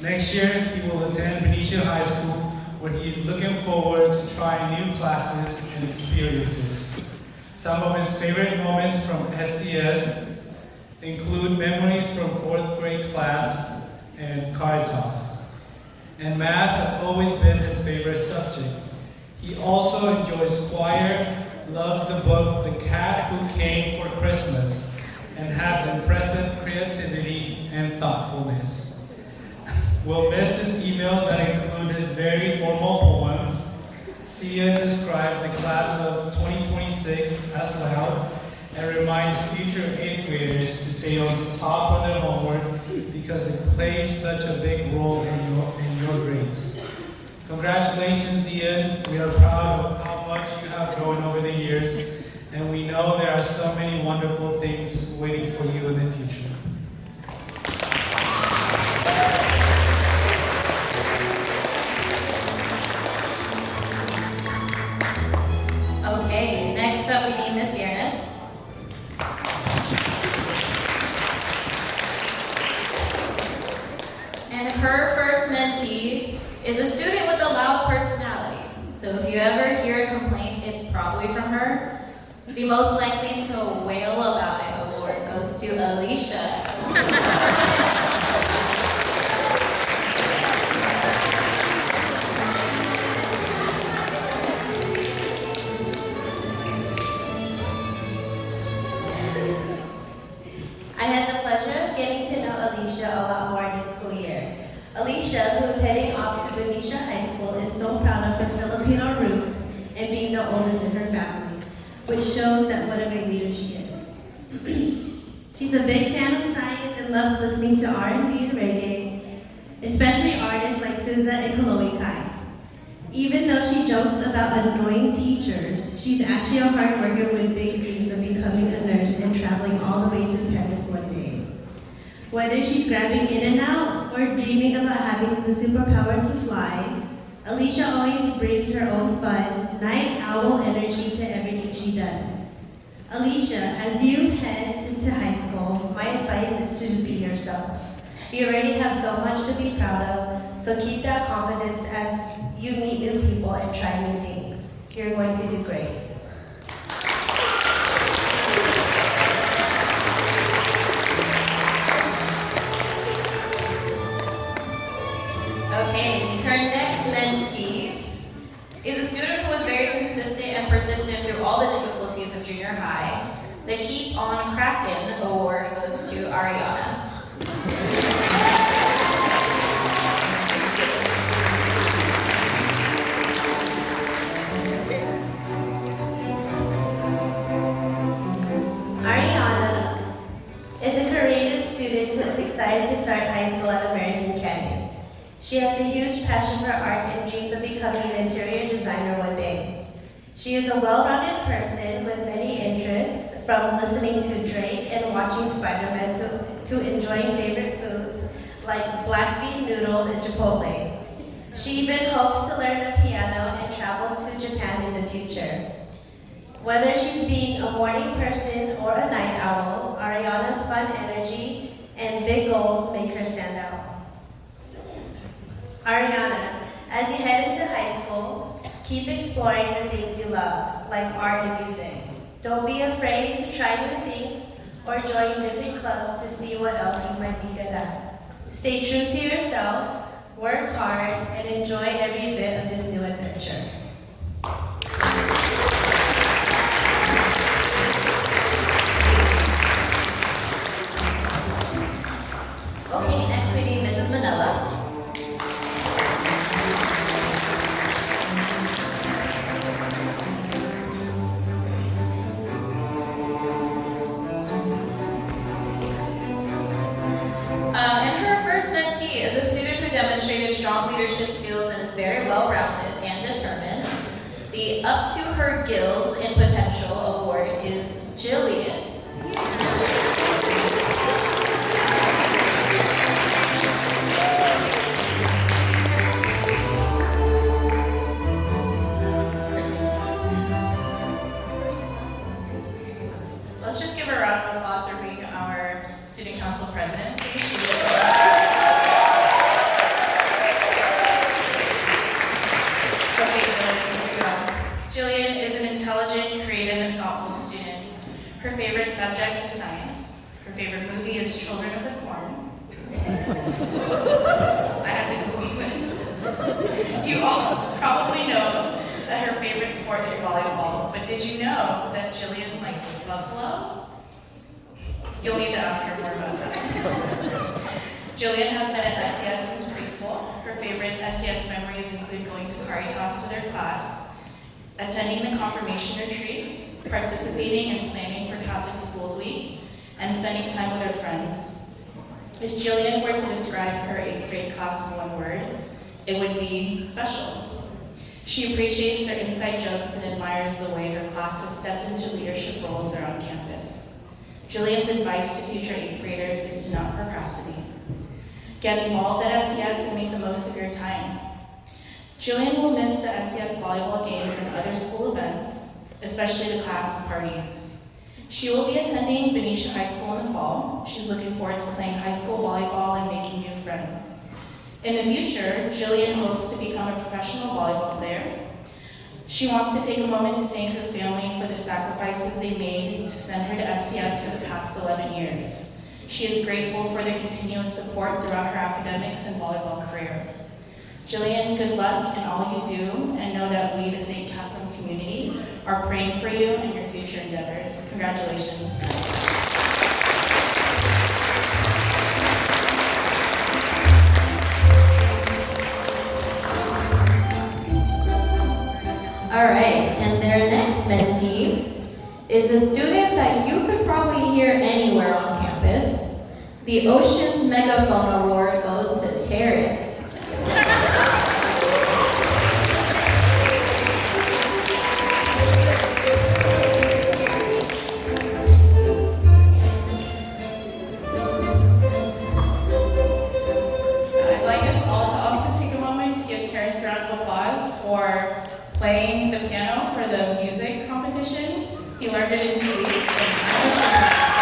Next year, he will attend Benicia High School, where he is looking forward to trying new classes and experiences. Some of his favorite moments from SCS include memories from 4th grade class and card toss. And math has always been his favorite subject. He also enjoys choir, loves the book The Cat Who Came for Christmas, and has impressive creativity and thoughtfulness. We'll miss his emails that include his very formal poems. Sia describes the class of 2026 as loud and reminds future 8th graders to stay on top of their homework because it plays such a big role in your grades. Congratulations, Ian. We are proud of how much you have grown over the years, and we know there are so many wonderful things waiting for you in the future. Okay, next up we need Miss Viernes. And her first mentee is a student with a loud personality. So if you ever hear a complaint, it's probably from her. The most likely to wail about it award goes to Alicia. I had the pleasure of getting to know Alicia a lot more this school year. Alicia, who is heading off to Benicia High School, is so proud of her Filipino roots and being the oldest in her family, which shows that what a great leader she is. She's a big fan of science and loves listening to R&B and reggae, especially artists like SZA and Chloe Kai. Even though she jokes about annoying teachers, she's actually a hard worker with big dreams of becoming a nurse and traveling all the way to Paris one day. Whether she's grabbing in and out or dreaming about having the superpower to fly, Alicia always brings her own fun, night owl energy to everything she does. Alicia, as you head into high school, my advice is to just be yourself. You already have so much to be proud of, so keep that confidence as you meet new people and try new things. You're going to do great. Okay, her next mentee is a student who was very consistent and persistent through all the difficulties of junior high. The Keep On Crackin' award goes to Ariana. Ariana is a creative student who is excited to start high school at American Canyon. She has a huge passion for art and dreams of becoming an interior designer one day. She is a well-rounded person with many interests, from listening to Drake and watching Spider-Man to enjoying favorite foods like black bean noodles and Chipotle. She even hopes to learn the piano and travel to Japan in the future. Whether she's being a morning person or a night owl, Ariana's fun energy and big goals make her stand out. Ariana, as you head into high school, keep exploring the things you love, like art and music. Don't be afraid to try new things or join different clubs to see what else you might be good at. Stay true to yourself, work hard, and enjoy every bit of this new adventure. Okay, next we need Mrs. Manila. And her first mentee is a student who demonstrated strong leadership skills and is very well-rounded and determined. The Up to Her Gills in Potential award is Jillian. Let's just give her a round of applause for being our student council president, please. Okay, Jillian, here we go. Jillian is an intelligent, creative, and thoughtful student. Her favorite subject is science. Her favorite movie is Children of the Corn. I had to Google it. You all probably know that her favorite sport is volleyball, but did you know that Jillian likes buffalo? You'll need to ask her more about that. Jillian has been at SCS since preschool. Her favorite SCS memories include going to Caritas with her class, attending the confirmation retreat, participating and planning for Catholic Schools Week, and spending time with her friends. If Jillian were to describe her 8th grade class in one word, it would be special. She appreciates their inside jokes and admires the way her class has stepped into leadership roles around campus. Jillian's advice to future 8th graders is to not procrastinate. Get involved at SCS and make the most of your time. Jillian will miss the SCS volleyball games and other school events, especially the class parties. She will be attending Benicia High School in the fall. She's looking forward to playing high school volleyball and making new friends. In the future, Jillian hopes to become a professional volleyball player. She wants to take a moment to thank her family for the sacrifices they made to send her to SCS for the past 11 years. She is grateful for their continuous support throughout her academics and volleyball career. Jillian, good luck in all you do, and know that we, the St. Catherine community, are praying for you and your future endeavors. Congratulations. All right, and their next mentee is a student that you could probably hear anywhere on campus. The Oceans Megaphone Award goes to Terrence. I'd like us all to also take a moment to give Terrence a round of applause for playing the piano for the music competition. He learned it in 2 weeks, and I'm just so impressed.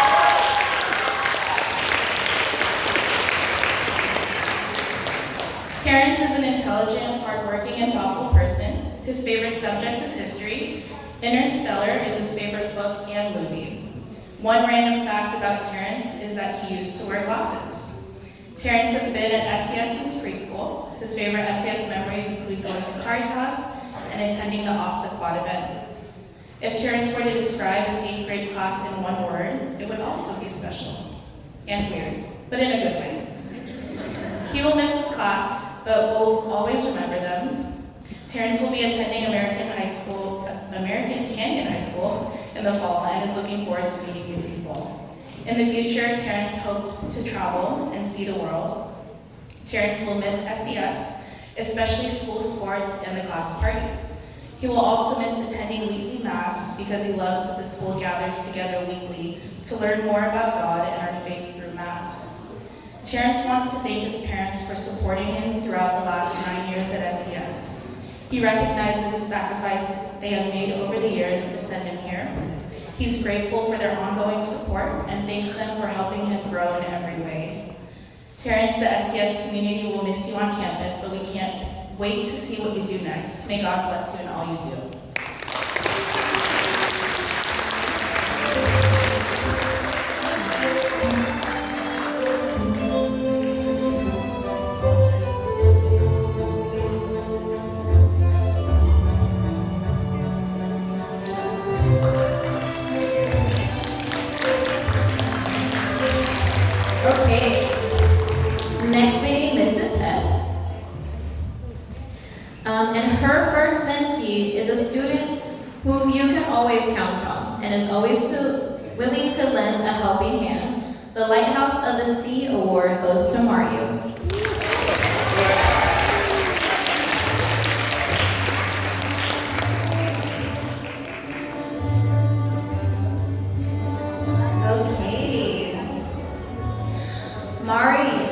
Terrence is an intelligent, hardworking, and thoughtful person. His favorite subject is history. Interstellar is his favorite book and movie. One random fact about Terrence is that he used to wear glasses. Terrence has been at SCS since preschool. His favorite SCS memories include going to Caritas and attending the off-the-quad events. If Terrence were to describe his 8th grade class in one word, it would also be special and weird, but in a good way. He will miss his class, but will always remember them. Terrence will be attending American Canyon High School in the fall and is looking forward to meeting new people. In the future, Terrence hopes to travel and see the world. Terrence will miss SES, especially school sports and the class parties. He will also miss attending weekly mass because he loves that the school gathers together weekly to learn more about God and our faith through mass. Terrence wants to thank his parents for supporting him throughout the last 9 years at SES. He recognizes the sacrifice they have made over the years to send him here. He's grateful for their ongoing support and thanks them for helping him grow in every way. Terrence, the SCS community will miss you on campus, but we can't wait to see what you do next. May God bless you in all you do. Okay, next we need Mrs. Hess. And her first mentee is a student whom you can always count on and is always willing to lend a helping hand. The Lighthouse of the Sea Award goes to Mario. Okay. Mario.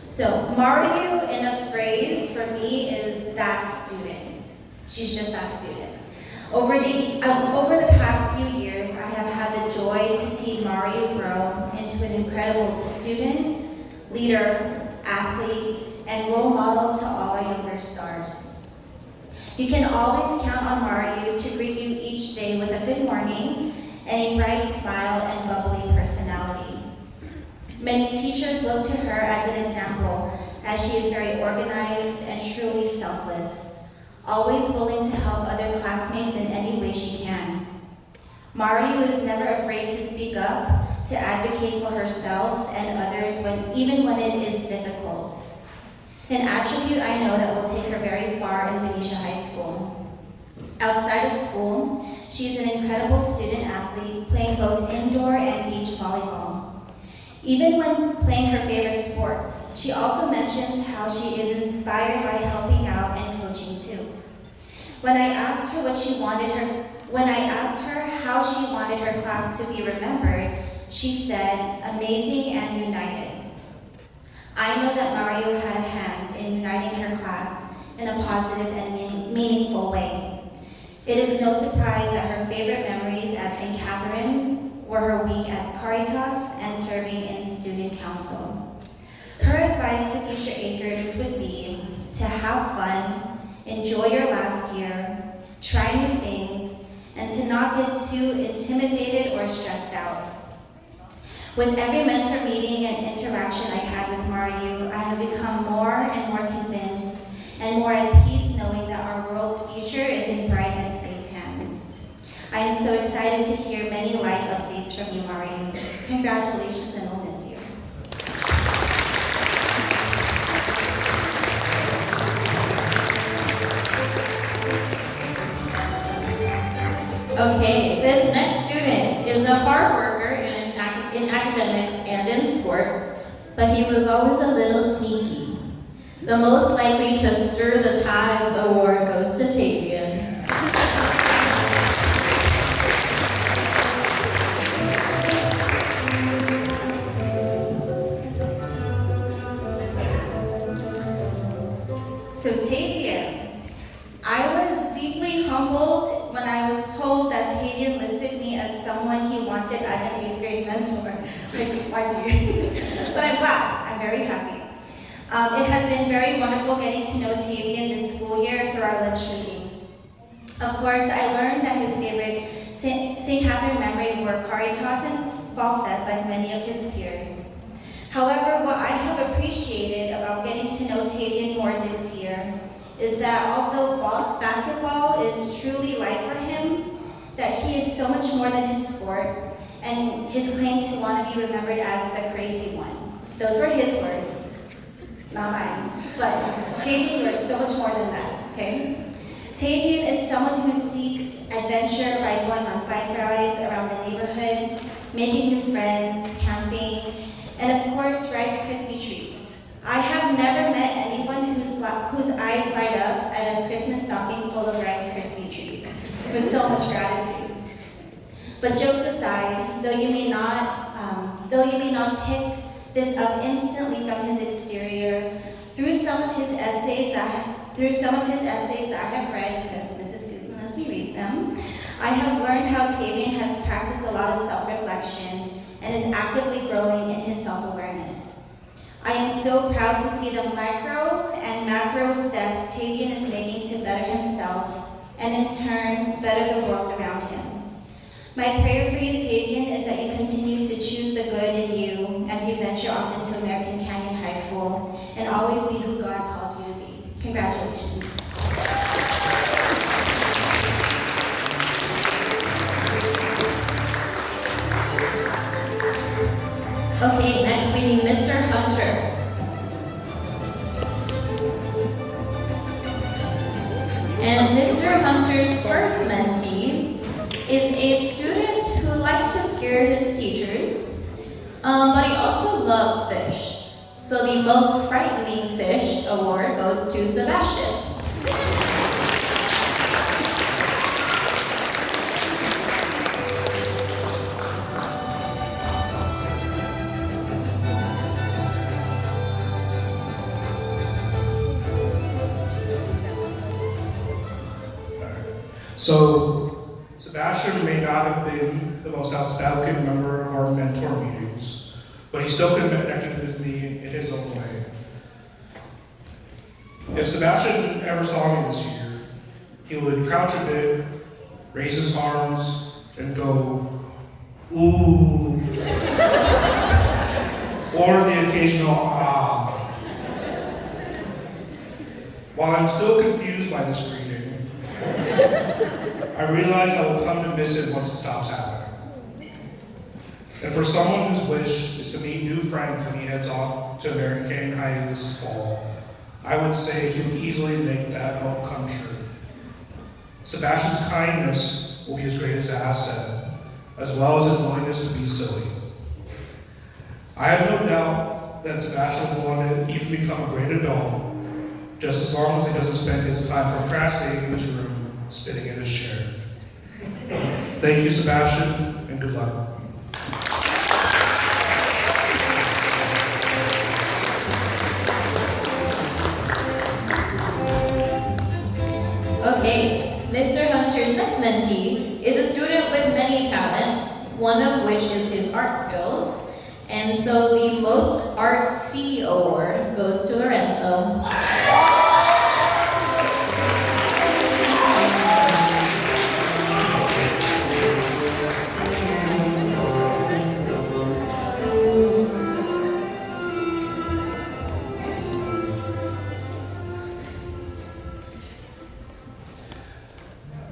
So Mario in a phrase for me is that student. She's just that student. Over the past few years, I have had the joy to see Mario grow into an incredible student, leader, athlete, and role model to all our younger stars. You can always count on Mario to greet you each day with a good morning and a bright smile and bubbly personality. Many teachers look to her as an example, as she is very organized and truly selfless, always willing to help other classmates in any way she can. Mario is never afraid to speak up, to advocate for herself and others even when it is difficult. An attribute I know that will take her very far in Benicia High School. Outside of school, she is an incredible student athlete, playing both indoor and beach volleyball. Even when playing her favorite sports, she also mentions how she is inspired by helping out and coaching too. When I asked her how she wanted her class to be remembered, she said, amazing and united. I know that Mario had a hand in uniting her class in a positive and meaningful way. It is no surprise that her favorite memories at St. Catherine were her week at Caritas and serving in student council. Her advice to future 8th graders would be to have fun, enjoy your last year, try new things, and to not get too intimidated or stressed out. With every mentor meeting and interaction I had with Mario, I have become more and more convinced and more at peace knowing that our world's future is in bright and safe hands. I am so excited to hear many life updates from you, Mario. Congratulations, and we'll miss you. Okay, this next student is a hard worker in academics and in sports, but he was always a little sneaky. The most likely to stir the tides award goes to Tavian. So Tavian, I was deeply humbled when I was told that Tavian listed me as someone he wanted as an 8th grade mentor. Like, why me? But I'm glad, I'm very happy. It has been very wonderful getting to know Tavian this school year through our lunch meetings. Of course, I learned that his favorite St. Catherine memory were Caritas and Fall Fest like many of his peers. However, what I have appreciated about getting to know Tavian more this year is that although basketball is truly life for him, that he is so much more than his sport and his claim to want to be remembered as the crazy one. Those were his words, not mine. But Tavian, you are so much more than that, okay? Tavian is someone who seeks adventure by going on bike rides around the neighborhood, making new friends, camping, and of course, Rice Krispie treats. I have never met anyone whose eyes light up at a Christmas stocking full of Rice Krispie treats with so much gratitude. But jokes aside, though you may not pick this up instantly from his exterior, through some of his essays that I have read, because Mrs. Guzman lets me read them, I have learned how Tavian has practiced a lot of self-reflection and is actively growing in his self-awareness. I am so proud to see the micro and macro steps Tavian is making to better himself and in turn better the world around him. My prayer for you, Tavian, is that you continue to choose the good in you as you venture off into American Canyon High School and always be who God calls you to be. Congratulations. Okay, next we need Mr. Hunter. And Mr. Hunter's first mentee is a student who liked to scare his teachers, but he also loves fish. So the most frightening fish award goes to Sebastian. So, Sebastian may not have been the most outspoken member of our mentor meetings, but he still connected with me in his own way. If Sebastian ever saw me this year, he would crouch a bit, raise his arms, and go, ooh, or the occasional ah. While I'm still confused by this greeting, I realize I will come to miss it once it stops happening. And for someone whose wish is to meet new friends when he heads off to American Canyon High this fall, I would say he would easily make that hope come true. Sebastian's kindness will be his greatest asset, as well as his willingness to be silly. I have no doubt that Sebastian will want to even become a great adult, just as long as he doesn't spend his time procrastinating in his room, spitting in his chair. Thank you, Sebastian, and good luck. Okay, Mr. Hunter's next mentee is a student with many talents, one of which is his art skills. And so the most artsy award goes to Lorenzo.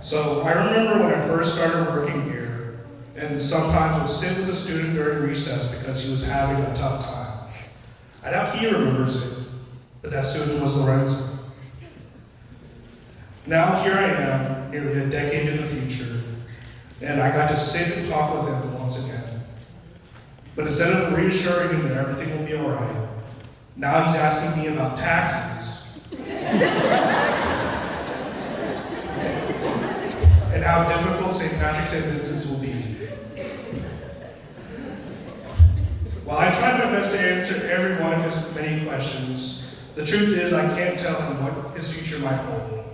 So I remember when I first started working here, and sometimes would sit with a student during recess because he was having a tough time. I doubt he remembers it, but that student was Lorenzo. Now here I am, nearly a decade in the future, and I got to sit and talk with him once again. But instead of reassuring him that everything will be all right, now he's asking me about taxes. And how difficult St. Patrick's Day visits will be. While I tried my best to answer every one of his many questions, the truth is I can't tell him what his future might hold.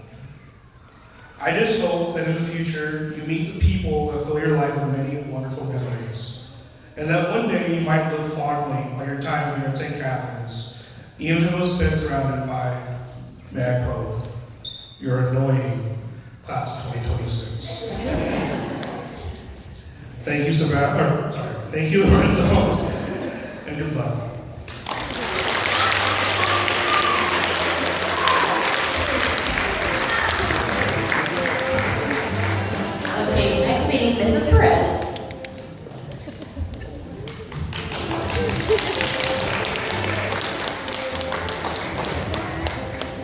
I just hope that in the future you meet the people that fill your life with many wonderful memories. And that one day you might look fondly on your time here at St. Catherine's, even if it was spent surrounded by, may I quote, your annoying class of 2026. Thank you, thank you, Lorenzo, and good luck. Okay, next meeting, Mrs. Perez.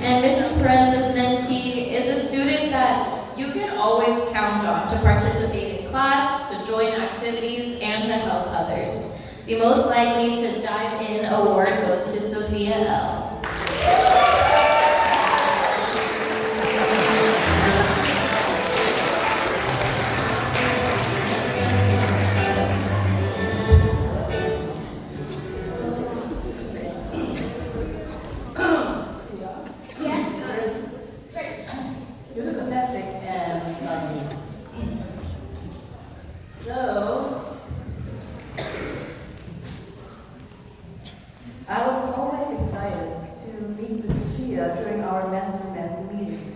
And Mrs. Perez's mentee is a student that you can always count on to participate in class, to join activities, and to help others. The most likely to dive in award goes to Sophia L. You look authentic and lovely. So, I was always excited to meet with Sophia during our mentor-mentee meetings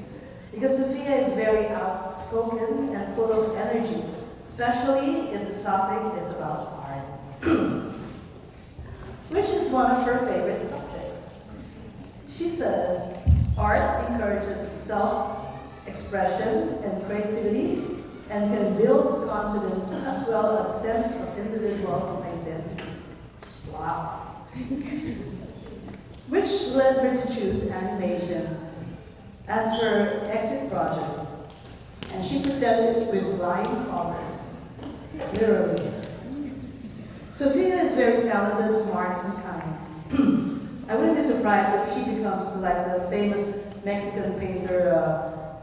because Sophia is very outspoken and full of energy, especially if the topic is about art, which is one of her favorite subjects. She says, art encourages self-expression and creativity and can build confidence as well as a sense of individual identity. Wow. Which led her to choose animation as her exit project. And she presented it with flying colors, literally. Sophia is very talented, smart, and kind. I wouldn't be surprised if she becomes like the famous Mexican painter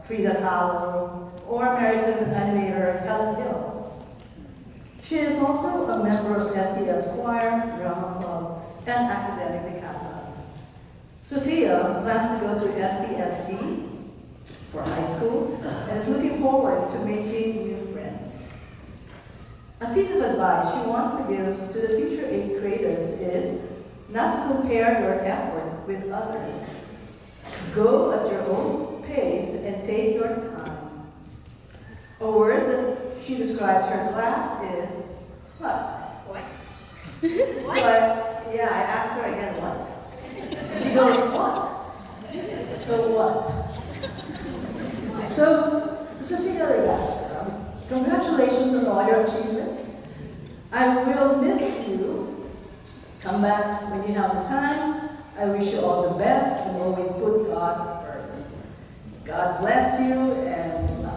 Frida Kahlo or American animator Helen Hill. She is also a member of SCS Choir, Drama Club, and Academic Decathlon. Sophia plans to go to SPSB for high school and is looking forward to making new friends. A piece of advice she wants to give to the future 8th graders is not to compare your effort with others. Go at your own pace and take your time. A word that she describes her class is what? What? So I asked her again, what? She goes, what? So what? So, Sophia, yes, congratulations on all your achievements. I will miss you. Come back when you have the time. I wish you all the best and always put God first. God bless you and good luck.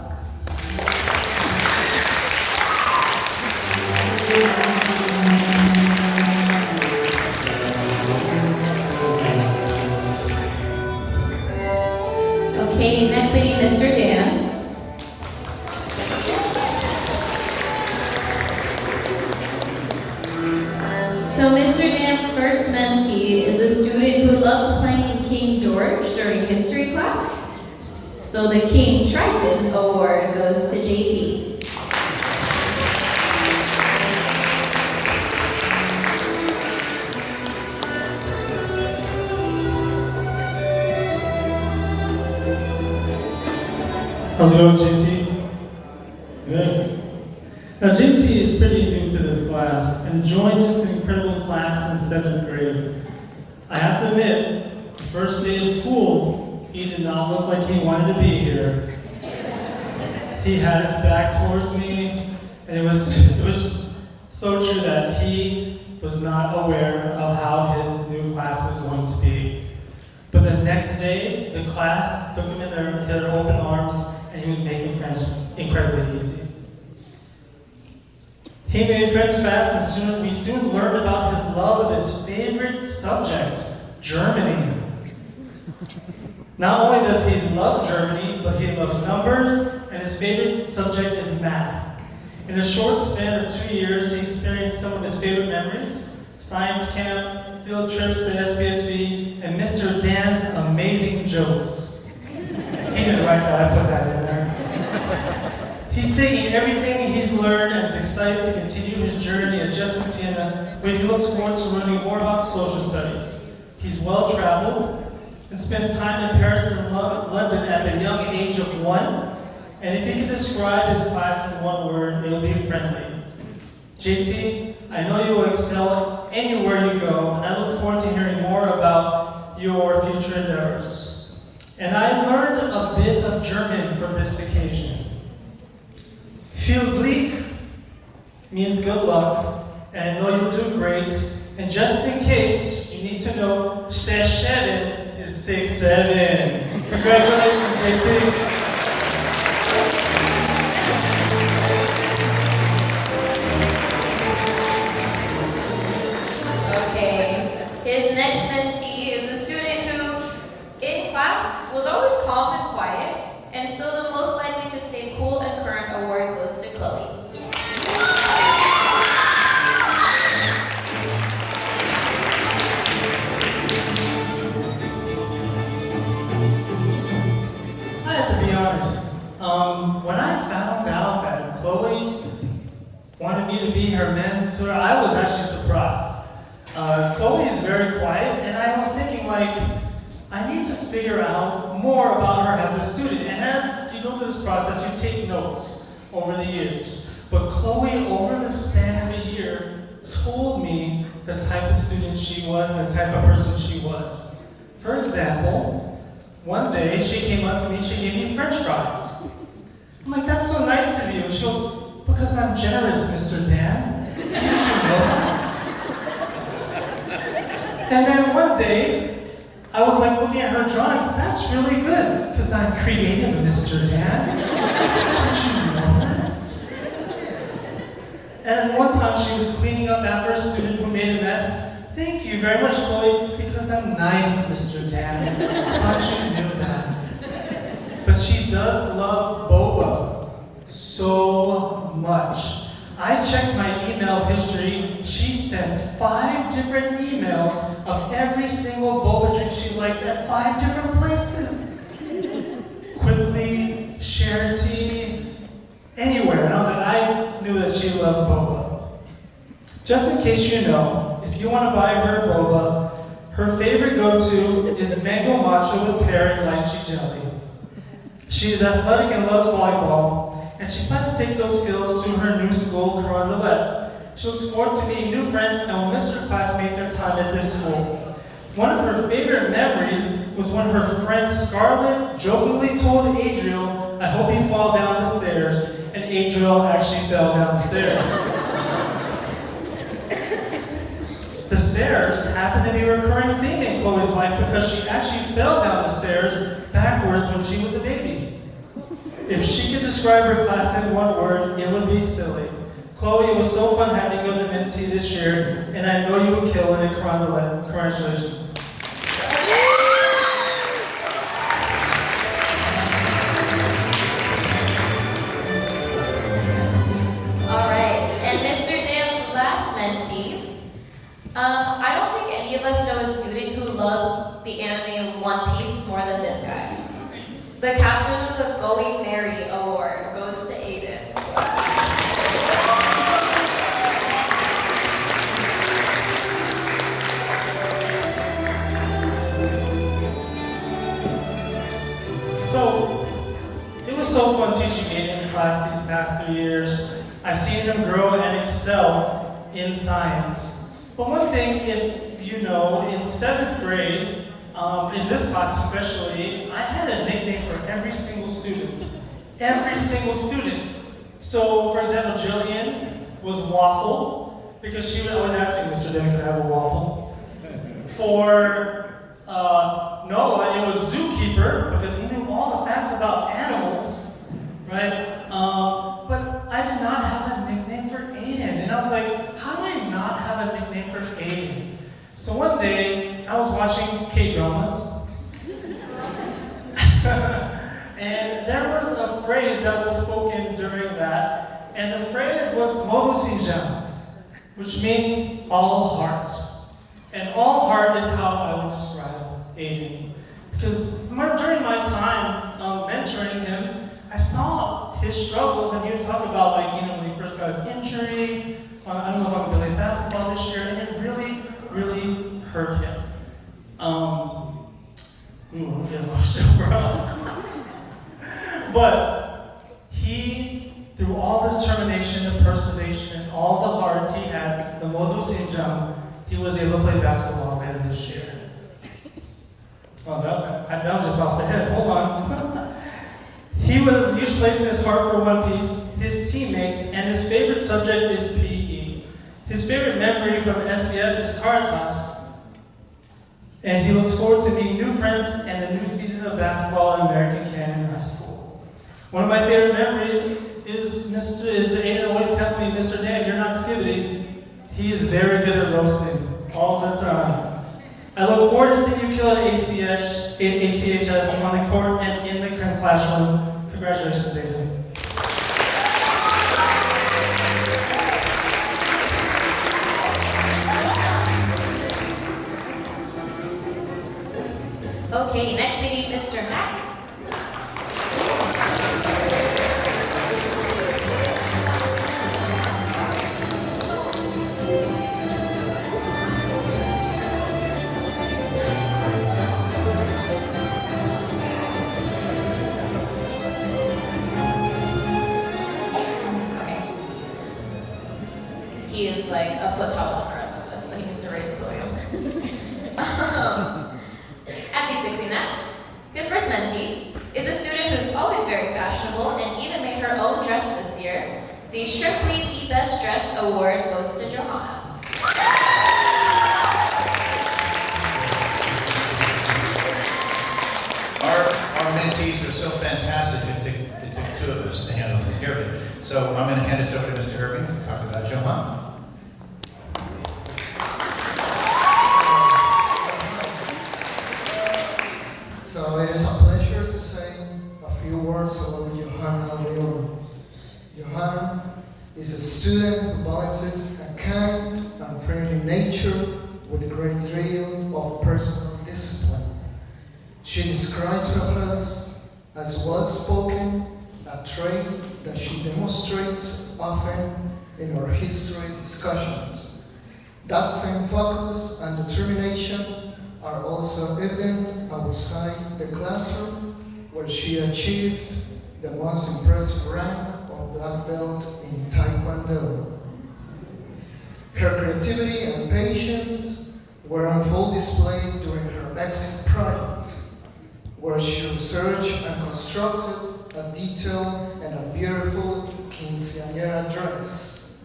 Okay, next we need Mr. Dan. So Mr. Dan's first mentee is a student who loved playing King George during history class. So the King Triton Award goes to JT. How's it going, JT? Good. Now, JT is pretty new to this class and joined this incredible class in 7th grade. I have to admit, the first day of school, he did not look like he wanted to be here. he had his back towards me, and it was so true that he was not aware of how his new class was going to be. But the next day, the class took him in their open arms, and he was making friends incredibly easy. He made friends fast, and we soon learned about his love of his favorite subject, Germany. Not only does he love Germany, but he loves numbers, and his favorite subject is math. In a short span of 2 years, he experienced some of his favorite memories: science camp, field trips to SBSB, and Mr. Dan's amazing jokes. He didn't write that, I put that in there. He's taking everything he's learned and is excited to continue his journey at Justin Siena, where he looks forward to learning more about social studies. He's well-traveled and spent time in Paris and London at the young age of 1. And if he could describe his class in one word, it would be friendly. JT, I know you will excel anywhere you go, and I look forward to hearing more about your future endeavors. And I learned a bit of German for this occasion. Viel Glück means good luck, and I know you'll do great. And just in case, you need to know 6-7 is 6-7. Congratulations, JT. Okay, his next mentee is a student who, in class, was always calm and quiet, and so the most likely to stay cool and current award goes to Chloe. I have to be honest. When I found out that Chloe wanted me to be her mentor, I was actually surprised. Chloe is very quiet, and I was thinking, like, I need to figure out more about her as a student. And as you go through this process, you take notes over the years. But Chloe, over the span of a year, told me the type of student she was and the type of person she was. For example, one day she came up to me and she gave me French fries. I'm like, that's so nice of you. And she goes, because I'm generous, Mr. Dan. Didn't you know that? And then one day, I was like looking at her drawings. That's really good, because I'm creative, Mr. Dan. Didn't you know that? And one time she was cleaning up after a student who made a mess. Thank you very much, Chloe, because I'm nice, Mr. Dan. I thought you knew that. But she does love boba so much. I checked my email history. She sent 5 different emails of every single boba drink she likes at 5 different places. Quickly, Charity, anywhere. And I was like, I knew that she loved boba. Just in case you know, if you want to buy her boba, her favorite go-to is mango matcha with pear and lychee jelly. She is athletic and loves volleyball, and she plans to take those skills to her new school, Carondelet. She looks forward to meeting new friends and will miss her classmates and time at this school. One of her favorite memories was when her friend Scarlett jokingly told Adriel, I hope you fall down the stairs, and Adriel actually fell down the stairs. The stairs happened to be a recurring theme in Chloe's life because she actually fell down the stairs backwards when she was a baby. If she could describe her class in one word, it would be silly. Chloe, it was so fun having you as a mentee this year, and I know you would kill it at Carondelet. Congratulations. All right, and Mr. Dan's last mentee. I don't think any of us know a student who loves the anime One Piece more than this guy. The captain of the Going Merry Award goes to Aiden. So, it was so fun teaching Aiden in class these past 3 years. I've seen him grow and excel in science. But one thing, if you know, in 7th grade, in this class especially, I had a nickname for every single student. every single student. So, for example, Jillian was waffle, because she would always ask me, Mr. Dan, can I have a waffle? For Noah, it was zookeeper, because he knew all the facts about animals, right? But I did not have a nickname for Aiden. And I was like, how do I not have a nickname for Aiden? So one day, I was watching K-dramas, and there was a phrase that was spoken during that, and the phrase was Modu Sinjam, which means all heart. And all heart is how I would describe Aiden. Because during my time mentoring him, I saw his struggles, and he would talk about, like, when he first got his injury. I don't know if I'm going to play basketball this year, and it really, really hurt him. I'm getting emotional, bro. But he, through all the determination, the perseveration, and all the heart he had, the Modu Sinjam, he was able to play basketball later this year. Oh, that was just off the head. Hold on. He was a huge place in his heart for One Piece, his teammates, and his favorite subject is PE. His favorite memory from SCS is Caritas. And he looks forward to meeting new friends and a new season of basketball in American Canyon High School. One of my favorite memories is Aiden always telling me, Mr. Dan, you're not skibbity. He is very good at roasting all the time. I look forward to seeing you kill at ACHS on the court and in the classroom. Congratulations, Aiden. Okay, next we need Mr. Mack. He is like a foot taller than the rest of us, so he needs to raise the volume. As he's fixing that, his first mentee is a student who's always very fashionable and even made her own dress this year. The Shrimp Queen the Best Dress Award goes to Johanna. Our mentees are so fantastic, it took two of us to handle the hearing. So I'm going to hand this over to Mr. Irving to talk about Johanna. So it is a pleasure to say a few words about Johanna Leon. Johanna is a student who balances a kind and friendly nature with a great deal of personal discipline. She describes herself as well-spoken, a trait that she demonstrates often in our history discussions. That same focus and determination are also evident outside the classroom, where she achieved the most impressive rank of black belt in Taekwondo. Her creativity and patience were on full display during her exit project, where she researched and constructed a detailed and a beautiful quinceañera dress.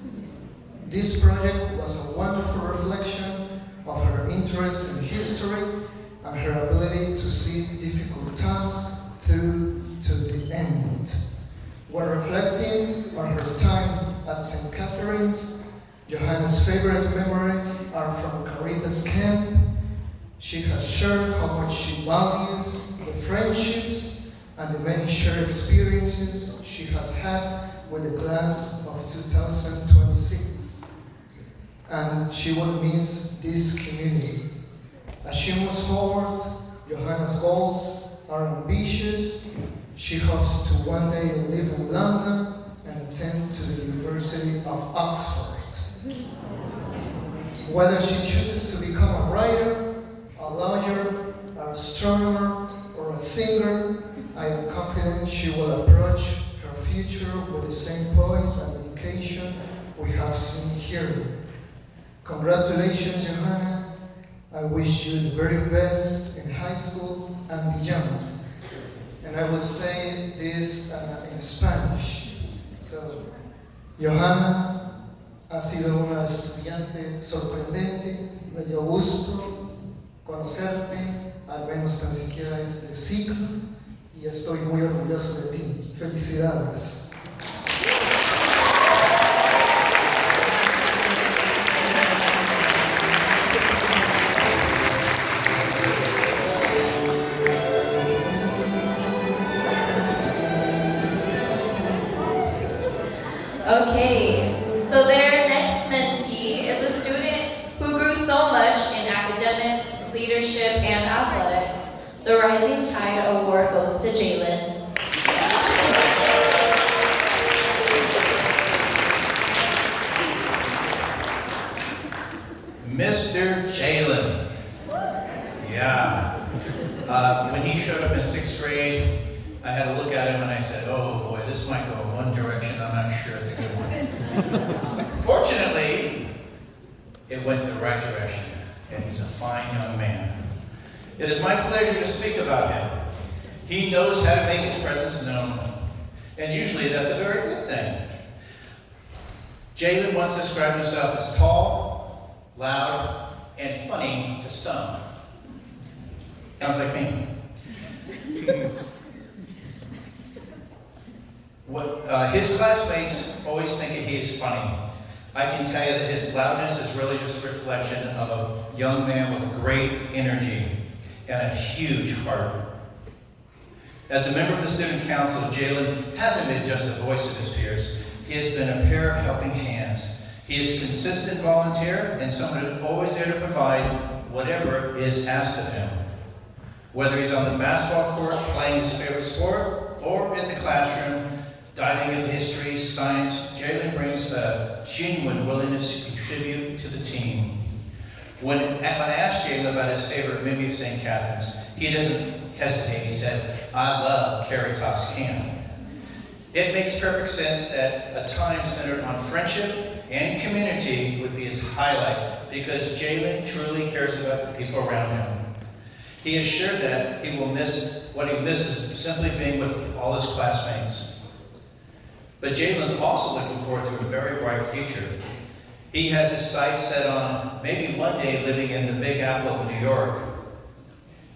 This project was a wonderful reflection of her interest in history and her ability to see difficult tasks through to the end. When reflecting on her time at St. Catherine's, Johanna's favorite memories are from Caritas Camp. She has shared how much she values the friendships and the many shared experiences she has had with the class of 2026. And she will miss this community. As she moves forward, Johanna's goals are ambitious. She hopes to one day live in London and attend to the University of Oxford. Whether she chooses to become a writer, a lawyer, an astronomer, or a singer, I am confident she will approach her future with the same poise and dedication we have seen here. Congratulations, Johanna. I wish you the very best in high school and beyond. and I will say this in Spanish. So, Johanna ha sido una estudiante sorprendente, me dio gusto conocerte, al menos tan siquiera este ciclo, y estoy muy orgulloso de ti. Felicidades. Okay, so their next mentee is a student who grew so much in academics, leadership, and athletics. The Rising Tide Award goes to Jalen. Mr. Jalen. Yeah. When he showed up in 6th grade, I had to look at him and I said, oh boy, this might go in one direction. I'm not sure it's a good one. Fortunately, it went the right direction, and he's a fine young man. It is my pleasure to speak about him. He knows how to make his presence known, and usually that's a very good thing. Jalen once described himself as tall, loud, and funny to some. Sounds like me. His classmates always think he is funny. I can tell you that his loudness is really just a reflection of a young man with great energy and a huge heart. As a member of the student council, Jalen hasn't been just the voice of his peers. He has been a pair of helping hands. He is a consistent volunteer and someone who's always there to provide whatever is asked of him. Whether he's on the basketball court playing his favorite sport or in the classroom diving into history, science, Jalen brings a genuine willingness to contribute to the team. When I asked Jalen about his favorite movie of St. Catherine's, he doesn't hesitate. He said, I love Caritas Camp. It makes perfect sense that a time centered on friendship and community would be his highlight because Jalen truly cares about the people around him. He is sure that he will miss what he misses simply being with all his classmates. But Jalen is also looking forward to a very bright future. He has his sights set on maybe one day living in the Big Apple of New York.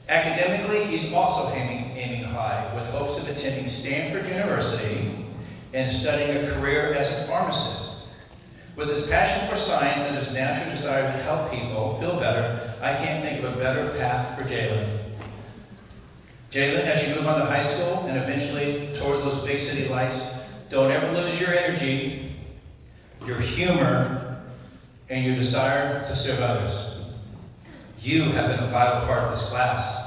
Academically, he's also aiming high with hopes of attending Stanford University and studying a career as a pharmacist. With his passion for science and his natural desire to help people feel better, I can't think of a better path for Jalen. Jalen, as you move on to high school and eventually toward those big city lights, don't ever lose your energy, your humor, and your desire to serve others. You have been a vital part of this class.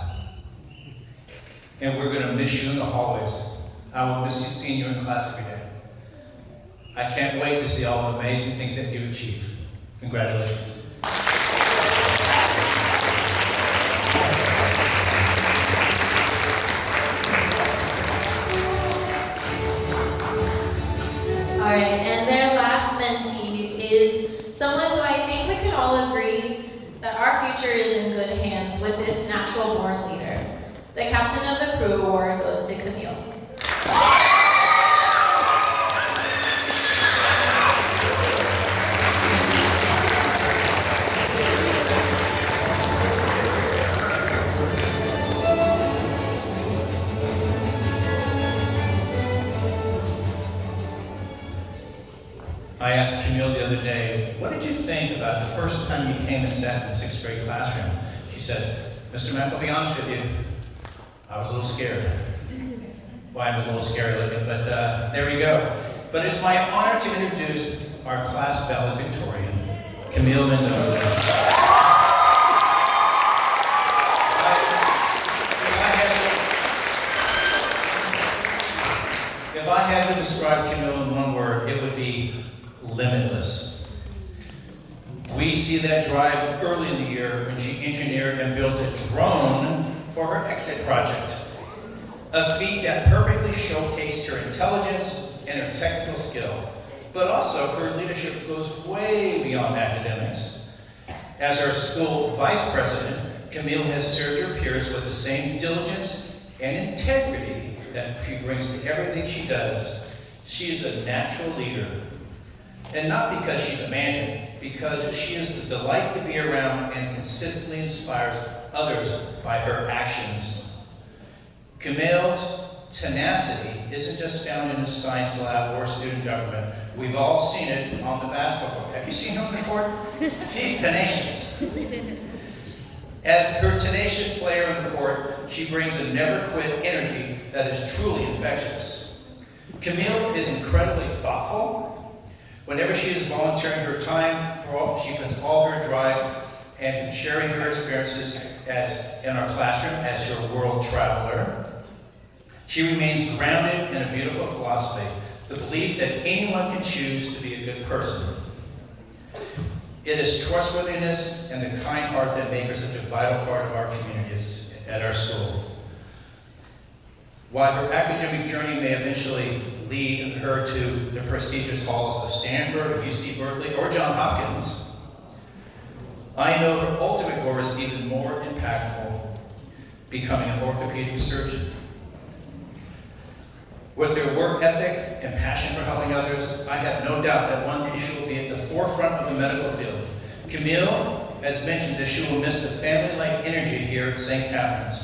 And we're going to miss you in the hallways. I will miss you seeing you in class every day. I can't wait to see all the amazing things that you achieve. Congratulations. All right, and their last mentee is someone who I think we can all agree that our future is in good hands with this natural born leader. The Captain of the Crew Award goes to Camille. I asked Camille the other day, what did you think about the first time you came and sat in the 6th grade classroom? She said, Mr. Mack, I'll be honest with you, I was a little scared. Well, I'm a little scary looking, but there we go. But it's my honor to introduce our class valedictorian, Camille Mendoza. If I had to describe Camille in one word, it would be limitless. We see that drive early in the year when she engineered and built a drone for her exit project. A feat that perfectly showcased her intelligence and her technical skill, but also her leadership goes way beyond academics. As our school vice president, Camille has served her peers with the same diligence and integrity that she brings to everything she does, she is a natural leader. And not because she demanded, because she is the delight to be around and consistently inspires others by her actions. Camille's tenacity isn't just found in the science lab or student government. We've all seen it on the basketball court. Have you seen her on the court? She's tenacious. As her tenacious player on the court, she brings a never-quit energy that is truly infectious. Camille is incredibly thoughtful. Whenever she is volunteering her time, she puts all her drive and sharing her experiences as in our classroom as your world traveler. She remains grounded in a beautiful philosophy, the belief that anyone can choose to be a good person. It is trustworthiness and the kind heart that make her such a vital part of our communities at our school. While her academic journey may eventually lead her to the prestigious halls of Stanford or UC Berkeley or Johns Hopkins, I know her ultimate goal is even more impactful, becoming an orthopedic surgeon. With her work ethic and passion for helping others, I have no doubt that one day she will be at the forefront of the medical field. Camille has mentioned that she will miss the family-like energy here at St. Catherine's.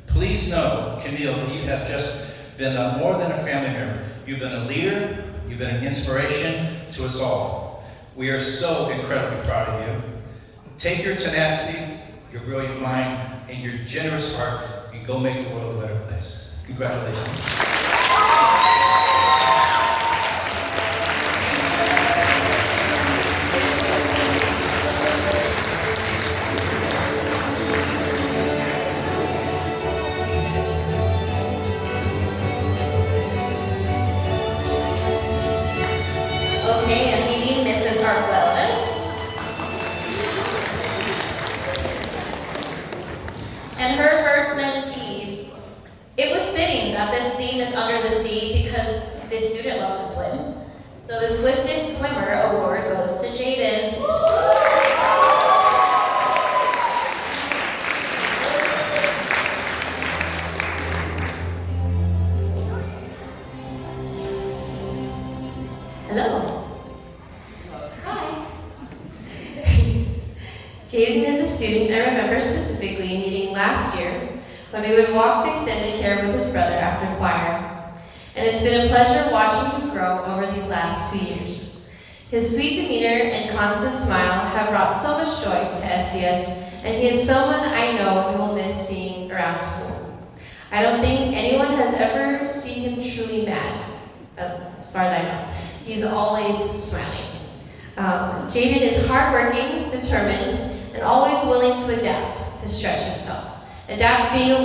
Please know, Camille, that you have just been more than a family member. You've been a leader, you've been an inspiration to us all. We are so incredibly proud of you. Take your tenacity, your brilliant mind, and your generous heart and go make the world a better place. Congratulations. Okay, and meeting Mrs. Arguelles. And her first mentee. It was fitting that this theme is under the sea because this student loves to swim. So the Swiftest Swimmer Award goes to Jaden. Hello. Hi. Jaden is a student I remember specifically meeting last year when we would walk to extended care with his brother after choir. And it's been a pleasure watching him grow over these last 2 years. His sweet demeanor and constant smile have brought so much joy to SCS, and he is someone I know we will miss seeing around school. I don't think anyone has ever seen him truly mad, as far as I know. He's always smiling. Jaden is hardworking, determined, and always willing to adapt, to stretch himself. Adapt being the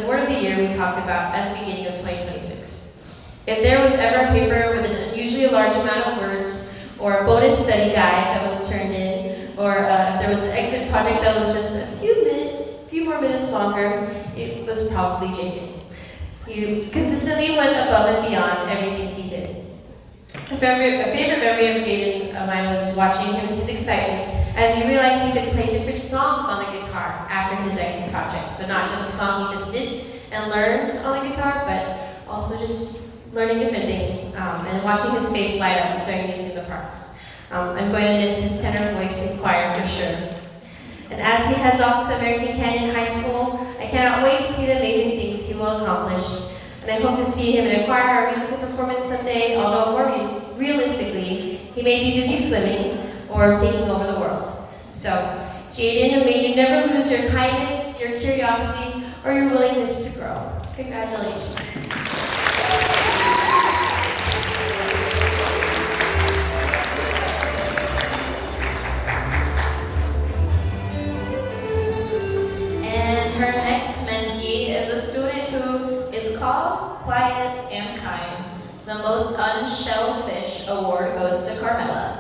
word of the year we talked about at the beginning of 2026. If there was ever a paper with an unusually large amount of words, or a bonus study guide that was turned in, or if there was an exit project that was just a few more minutes longer, it was probably Jaden. He consistently went above and beyond everything he did. A favorite memory of Jaden of mine was watching his excitement as he realized he could play different songs on the guitar after his exit project. So not just the song he just did and learned on the guitar, but also just learning different things and watching his face light up during Music in the Parks. I'm going to miss his tenor voice in choir for sure. And as he heads off to American Canyon High School, I cannot wait to see the amazing things he will accomplish. And I hope to see him in a choir or musical performance someday, although more realistically, he may be busy swimming or taking over the world. So, Jaden, may you never lose your kindness, your curiosity, or your willingness to grow. Congratulations. And her next mentee is a student who is calm, quiet, and kind. The most unshellfish award goes to Carmela.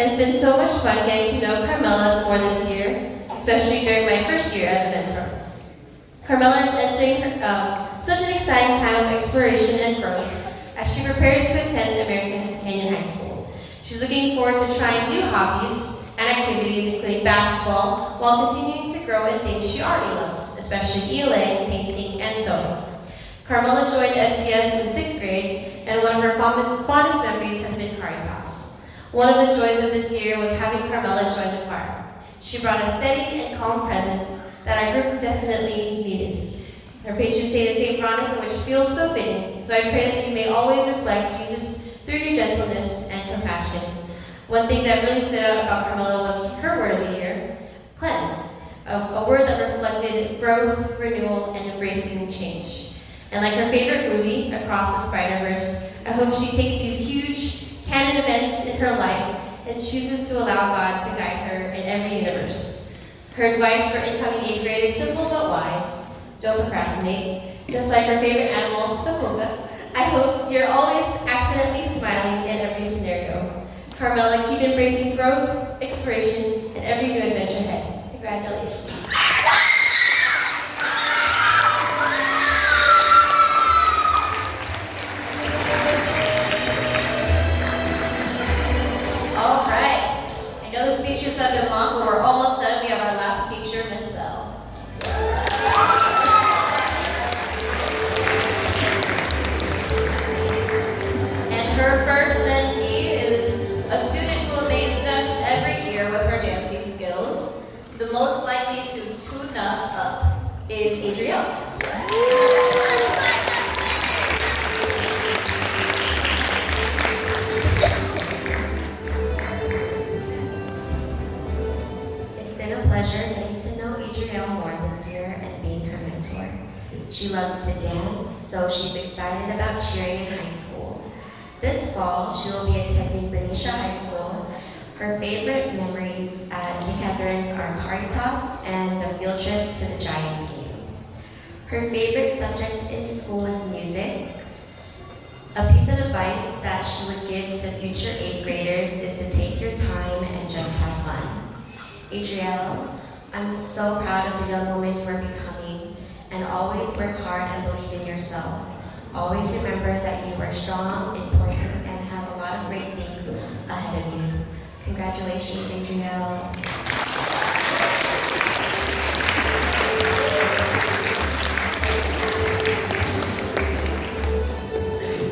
has been so much fun getting to know Carmela more this year, especially during my first year as a mentor. Carmela is entering such an exciting time of exploration and growth as she prepares to attend American Canyon High School. She's looking forward to trying new hobbies and activities, including basketball, while continuing to grow in things she already loves, especially ELA, painting, and sewing. Carmela joined SCS in 6th grade, and one of her fondest memories has been Caritas. One of the joys of this year was having Carmela join the choir. She brought a steady and calm presence that our group definitely needed. Her patron saint is St. Veronica, which feels so fitting, so I pray that you may always reflect Jesus through your gentleness and compassion. One thing that really stood out about Carmela was her word of the year, cleanse, a word that reflected growth, renewal, and embracing change. And like her favorite movie, Across the Spider-Verse, I hope she takes these huge canon events in her life and chooses to allow God to guide her in every universe. Her advice for incoming 8th grade is simple but wise. Don't procrastinate. Just like her favorite animal, the quokka, I hope you're always accidentally smiling in every scenario. Carmela, keep embracing growth, exploration, and every new adventure ahead. Congratulations. All right. I know the speeches have been long, but we're almost done. We have our last teacher, Miss Bell. And her first mentee is a student who amazed us every year with her dancing skills. The most likely to tune up is Adrielle. It's been a pleasure getting to know Adrielle more this year and being her mentor. She loves to dance, so she's excited about cheering in high school. This fall, she will be attending Benicia High School. Her favorite memories at St. Catherine's are Caritas and the field trip to the Giants game. Her favorite subject in school is music. A piece of advice that she would give to future 8th graders is to take your time and just have fun. Adrielle, I'm so proud of the young woman you are becoming, and always work hard and believe in yourself. Always remember that you are strong, important, and have a lot of great things ahead of you. Congratulations, Adrielle.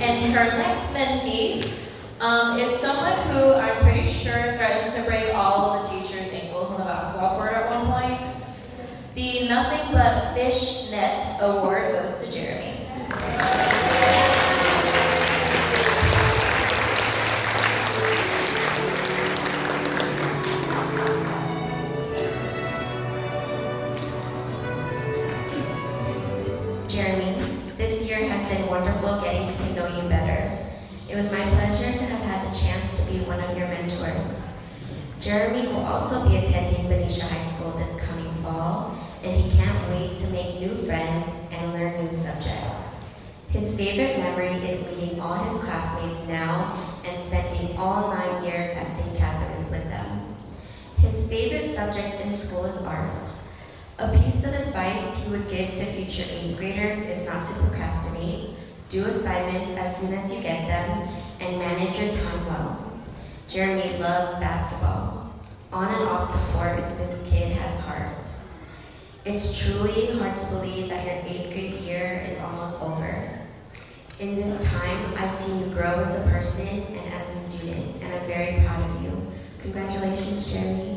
And her next mentee is someone who I'm pretty sure threatened to break all of the teachers' ankles on the basketball court at one point. The Nothing But Fish Net Award goes to Jeremy. Jeremy, this year has been wonderful getting to know you better. It was my pleasure to have had the chance to be one of your mentors. Jeremy will also be attending Benicia High School this coming fall, and he can't wait to make new friends and learn new subjects. His favorite memory is meeting all his classmates now and spending all 9 years at St. Catherine's with them. His favorite subject in school is art. A piece of advice he would give to future 8th graders is not to procrastinate, do assignments as soon as you get them, and manage your time well. Jeremy loves basketball. On and off the court, this kid has heart. It's truly hard to believe that your 8th grade year is almost over. In this time, I've seen you grow as a person and as a student, and I'm very proud of you. Congratulations, Jeremy.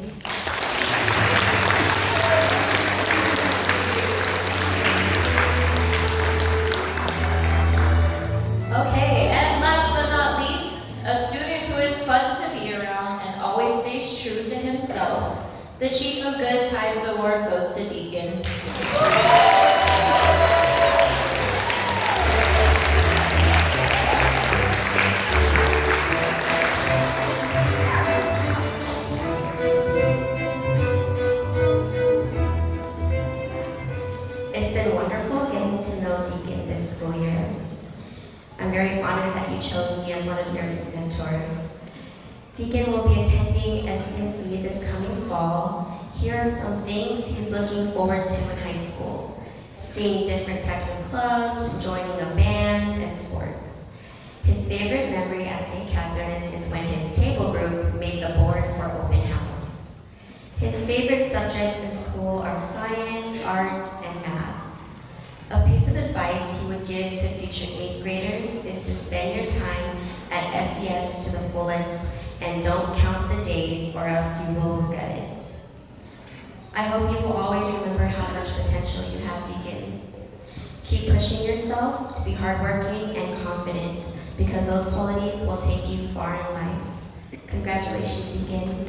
Okay, and last but not least, a student who is fun to be around and always stays true to himself. The Chief of Good Tides Award goes to Deacon. It's been wonderful getting to know Deacon this school year. I'm very honored that you chose me as one of your mentors. Deacon will be attending entering SCSB this coming fall, here are some things he's looking forward to in high school. Seeing different types of clubs, joining a band, and sports. His favorite memory at St. Catherine's is when his table group made the board for open house. His favorite subjects in school are science, art, and math. A piece of advice he would give to future 8th graders is to spend your time at SCS to the fullest and don't count the days or else you will regret it. I hope you will always remember how much potential you have, Deacon. Keep pushing yourself to be hardworking and confident because those qualities will take you far in life. Congratulations, Deacon.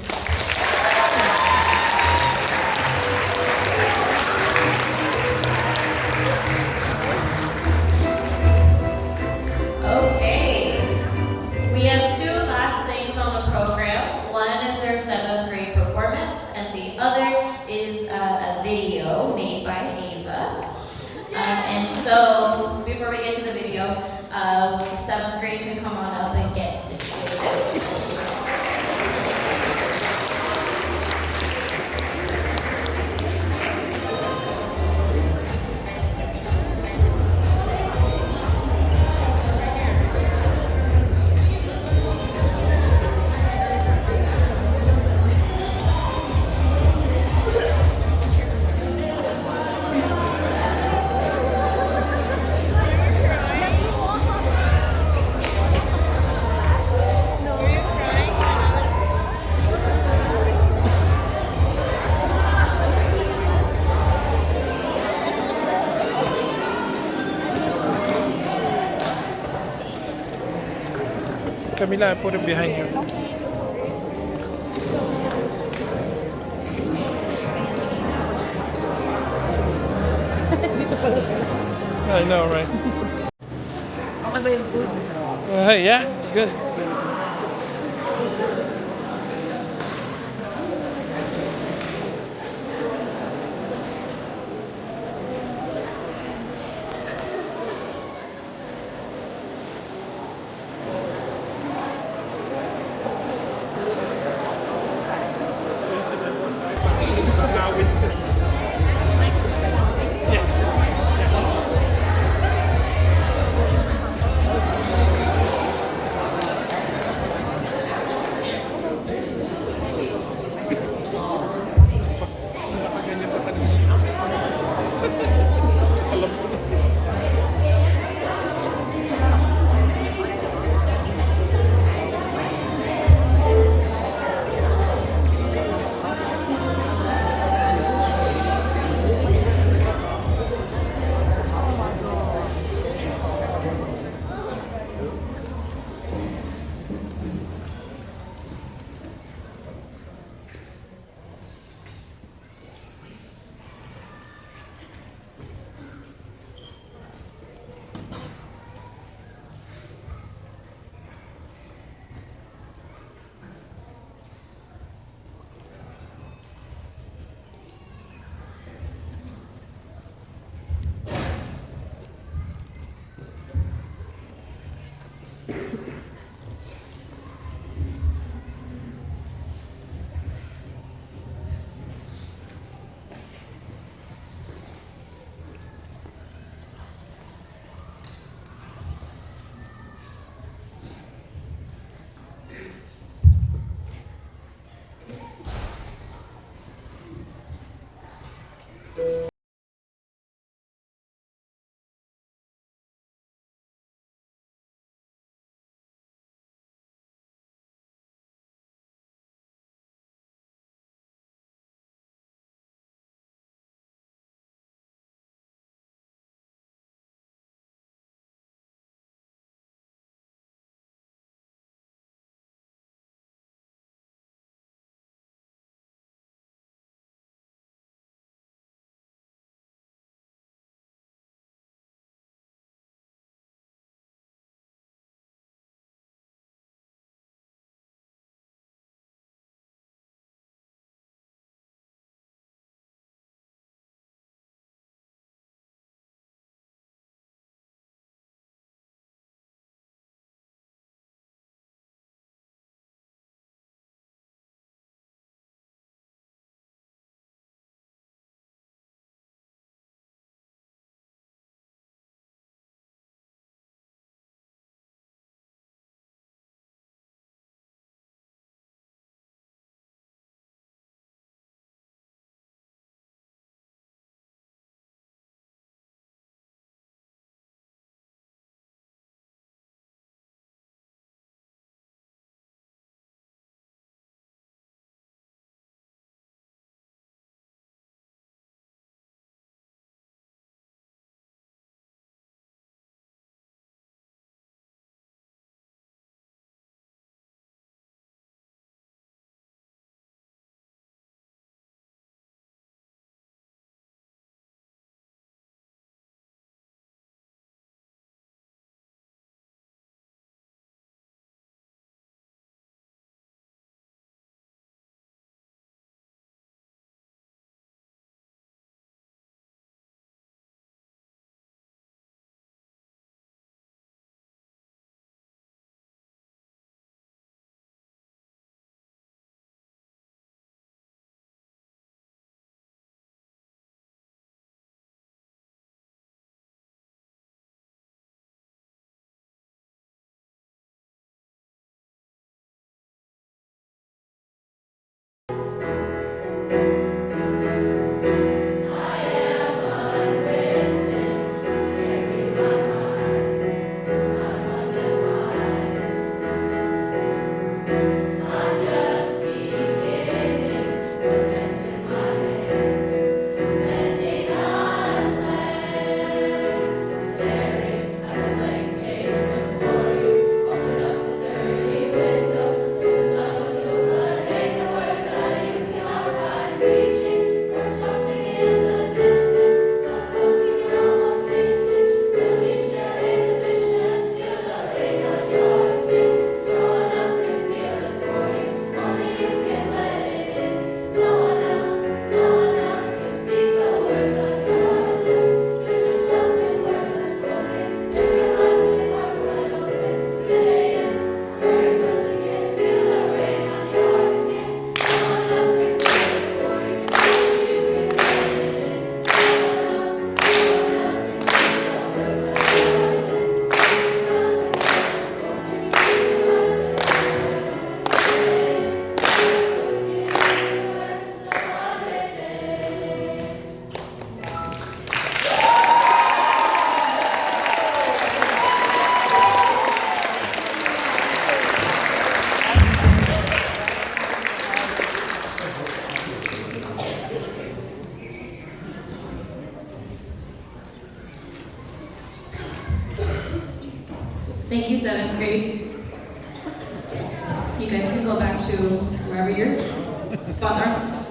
Okay, we have 2 last things on the program. One is their 7th grade performance, and the other is a video made by Ava. And so, before we get to the video, 7th grade can come on up and get situated. Camila, I put it behind you. I know, right? Okay ba yung food? Yeah, good. Thank you, 7th grade. You guys can go back to wherever your spots are.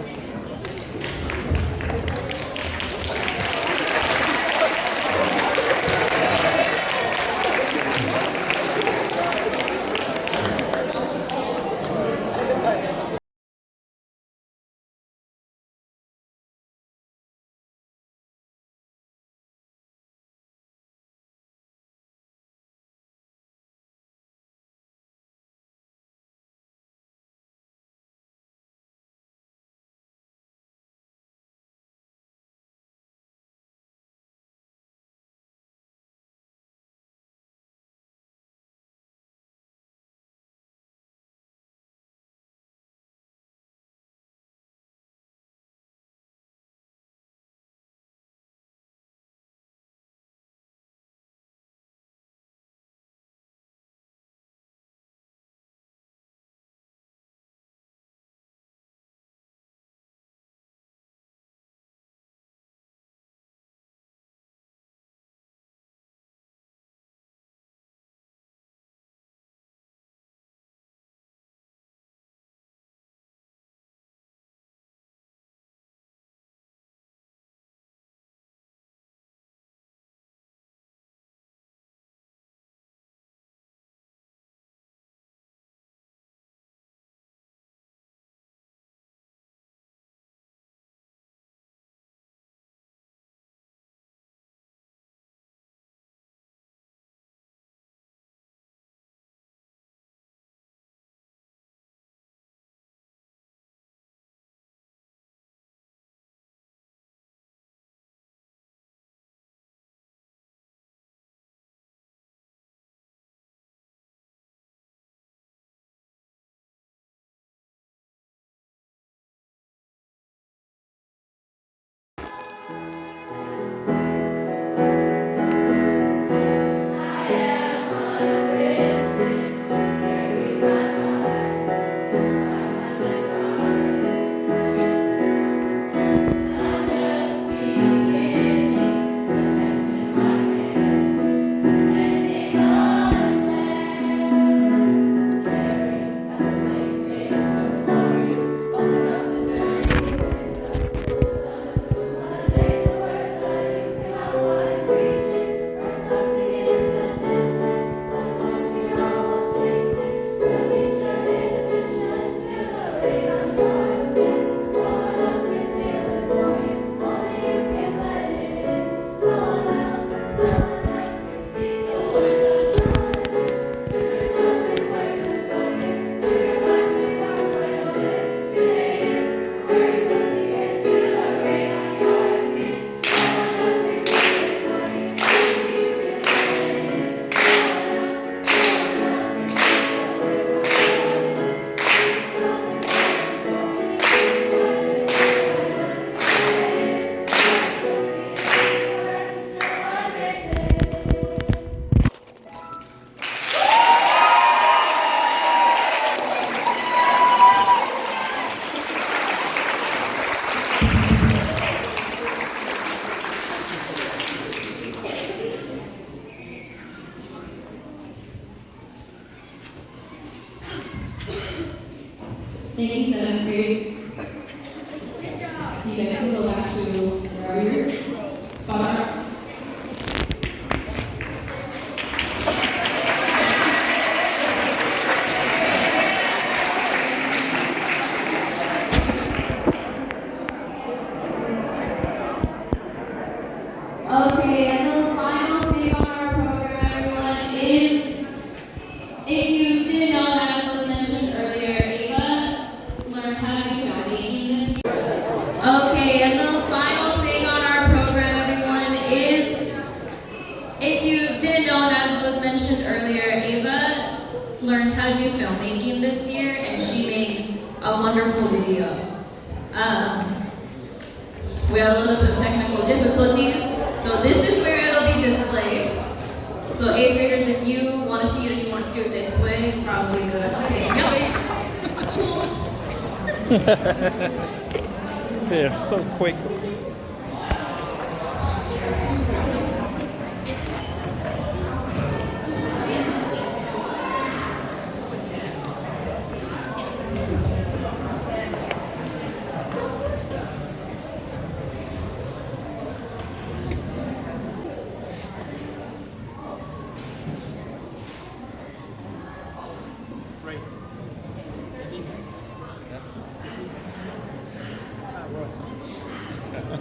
Thank you, 7th grade. You guys can go back to wherever your spots are. Okay, and the final thing on our program, everyone, is if you didn't know, as was mentioned earlier, Ava learned how to do filmmaking this year. Okay, and the final thing on our program, everyone, is if you didn't know, as was mentioned earlier, Ava learned how to do filmmaking this year, and she made a wonderful video. We had a little bit of technical difficulties, so this is where it'll be displayed. So 8th graders, if you want to see it anymore, scoot this way. Probably good. Okay, yep. Cool. They're so quick. IP.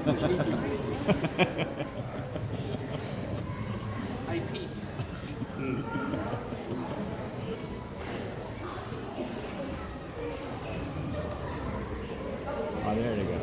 Oh, there you go.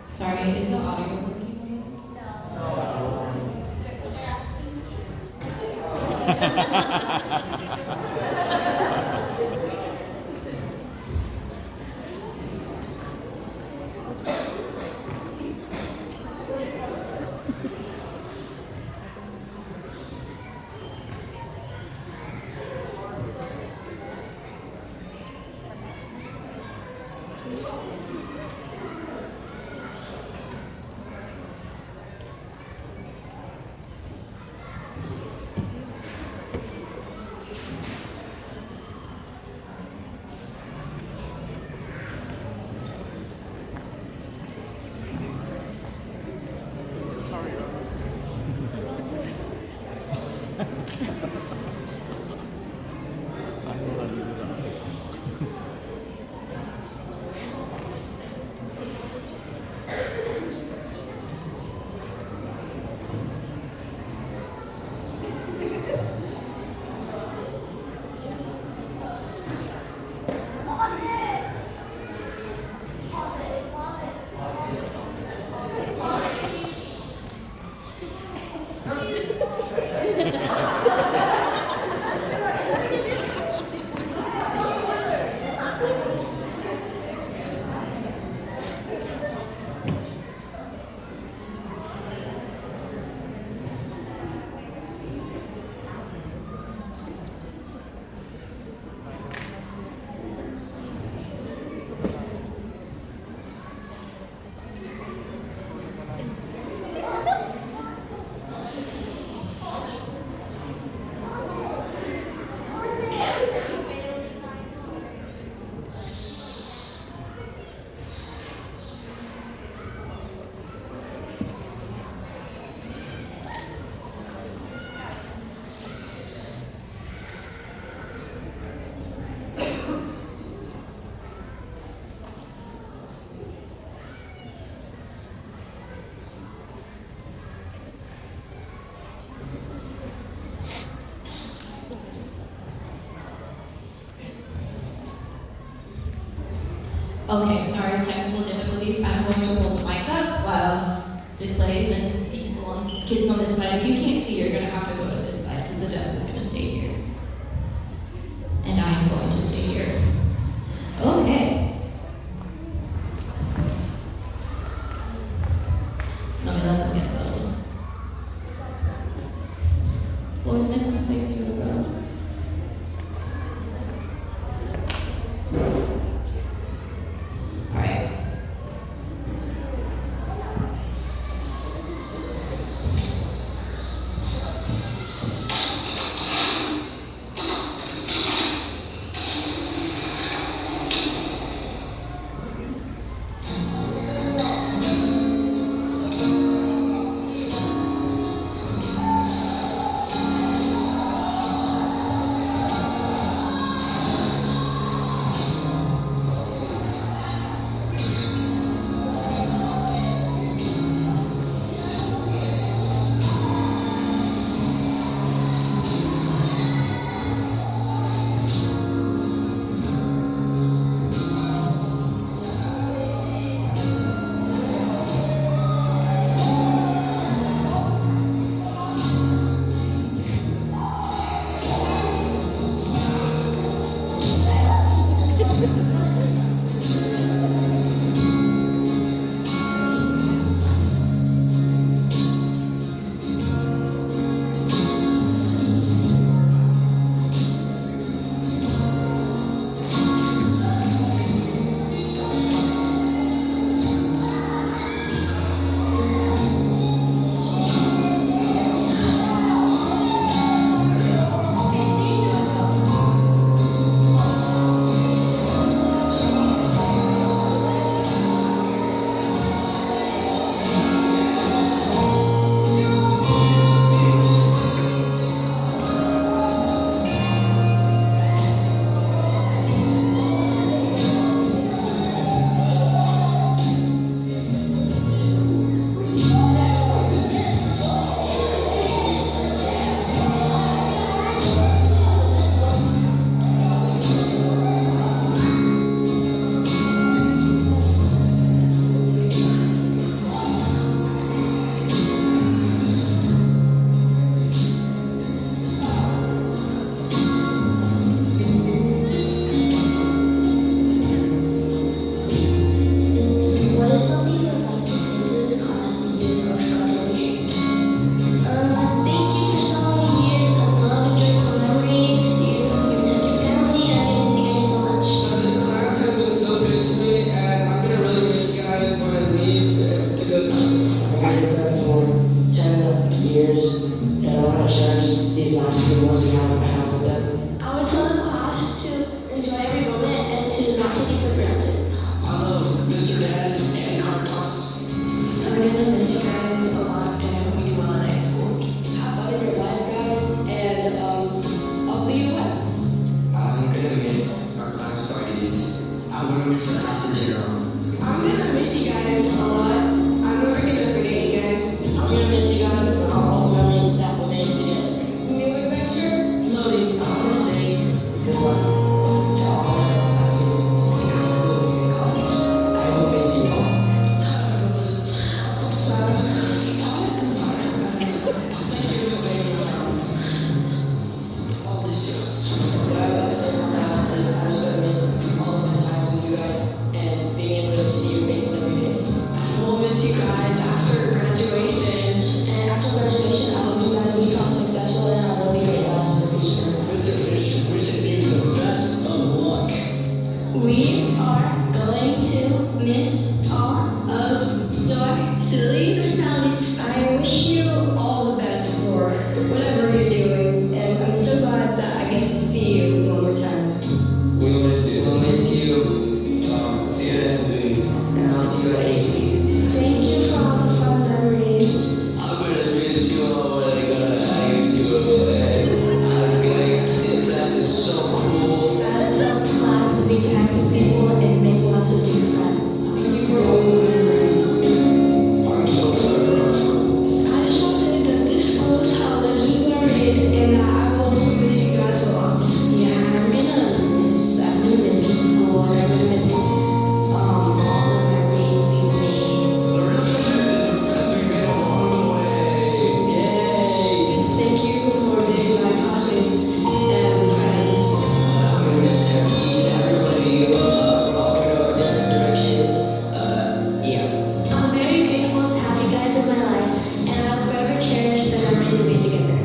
Sorry, is the audio working? Okay, sorry, technical difficulties. I'm going to hold the mic up while this plays, and people, kids on this side, if you can't see, you're going to have to go to this side because the desk is going to stay here. And I'm going to stay here. Okay. Let me let them get settled. Boys, make some space for the girls. these last few months we have with them? I would tell the class to enjoy every moment and to not take it for granted. I love Mr. Dad and Hard Toss. I'm gonna miss you guys a lot and I hope you do well in high school. Have fun in your lives, guys, and I'll see you when. I'm gonna miss our class parties. I'm gonna miss the class in general. I'm gonna miss you guys a lot. I'm never gonna forget you guys. I'm gonna miss you guys and all the memories that we made together. New adventure? Loading, I wanna say good luck to all our classmates in high school and college. I will miss you all. So sad. Thank you for being my friends. All these years. What I would say about that is I'm just gonna miss all of the times with you guys and being able to see your faces every day. We'll miss you guys after graduation. And after graduation, I hope you guys become successful and have really great lives in the future. Mr. Fish wishes you the best of luck. We are going to miss all of your silly personalities. I wish you all the best for whatever you're doing, and I'm so glad that I get to see you one more time. We'll miss you. We'll miss you. See you at SD. And I'll see you at AC. Thank you for all the fun memories. I'm gonna miss you all when I go to high school. This class is so cool. I tell the class to be kind to people and make lots of new friends. Thank you for all the memories. I'm so excited for our school. I just want to say that this school is how legends are made, and that I will also miss you guys a lot. Yeah, I'm gonna miss this school, and I'm gonna miss all the memories we made. The real treasure is the friends we made along the way. Yay! Thank you for being my classmates and friends. I'm gonna miss each and everybody. We're all gonna go different directions. Yeah. I'm very grateful to have you guys in my life, and I'll forever cherish the memories we made together.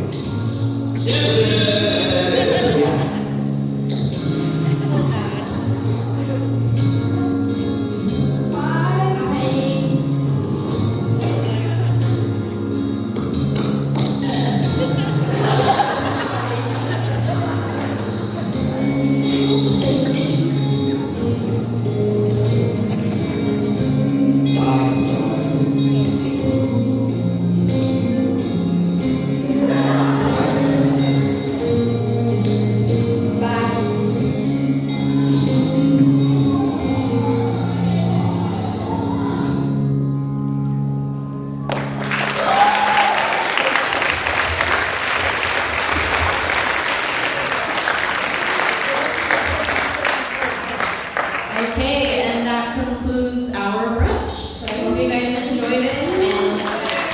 Okay, and that concludes our brunch. So I hope you guys enjoyed it, and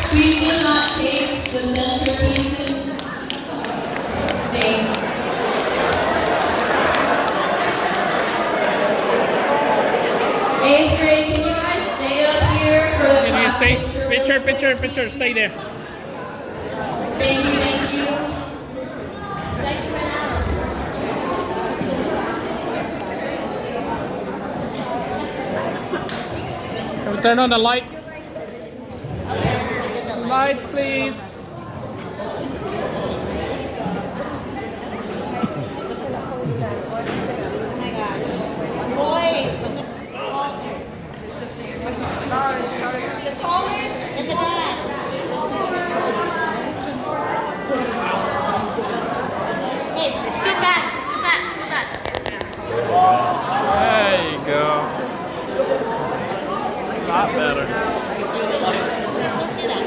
please do not take the centerpieces. Thanks. Eighth grade, can you guys stay up here for the Can you class stay? picture? Picture, stay there. Thank you, thank you. Can we turn on the light? Lights, please. The tallest in the back. Hey, scoot back, scoot back. There you go. A lot better. Let's do that.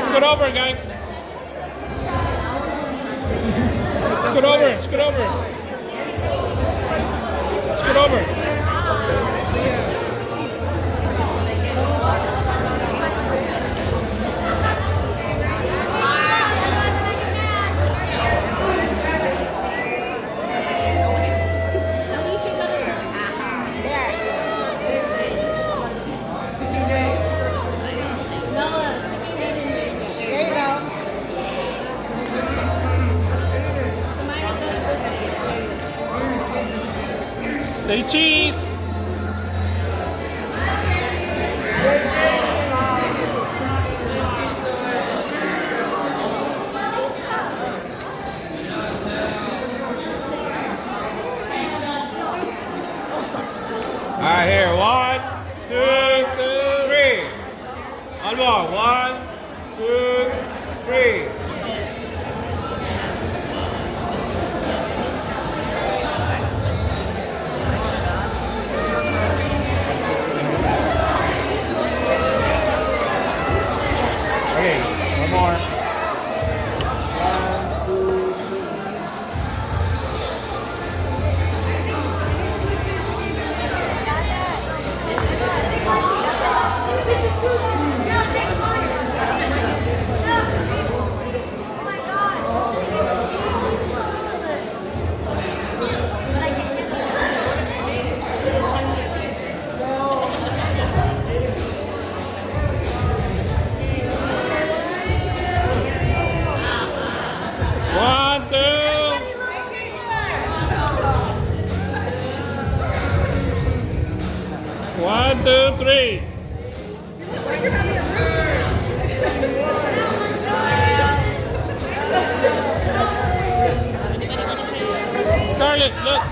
Scoot over, guys. Scoot over, scoot over. Scoot over. Say cheese. All right, here. 1, 2, 3. One more. 1, 2, 3. Okay, one more. 1, 2. 1, 2, 3. Scarlett, look.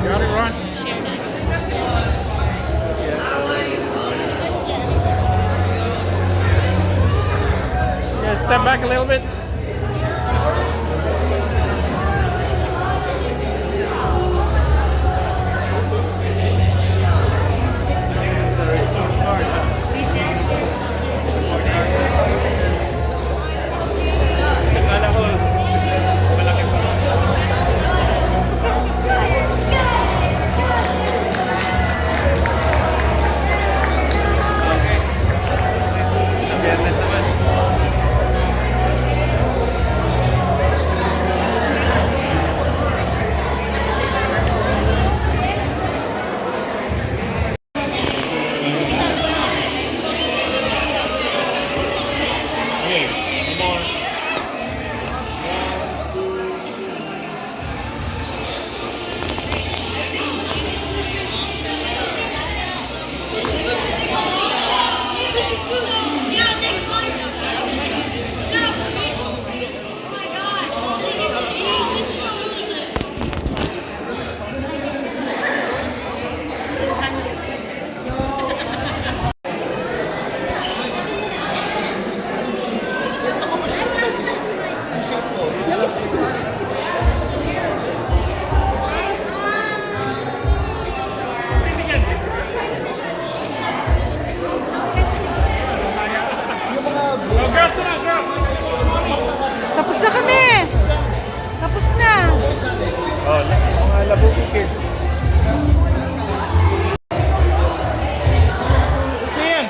Got it, Ron. Yeah, step back a little bit. Tapos na kami! Tapos na. Oh, mga Labubu kids. Sian!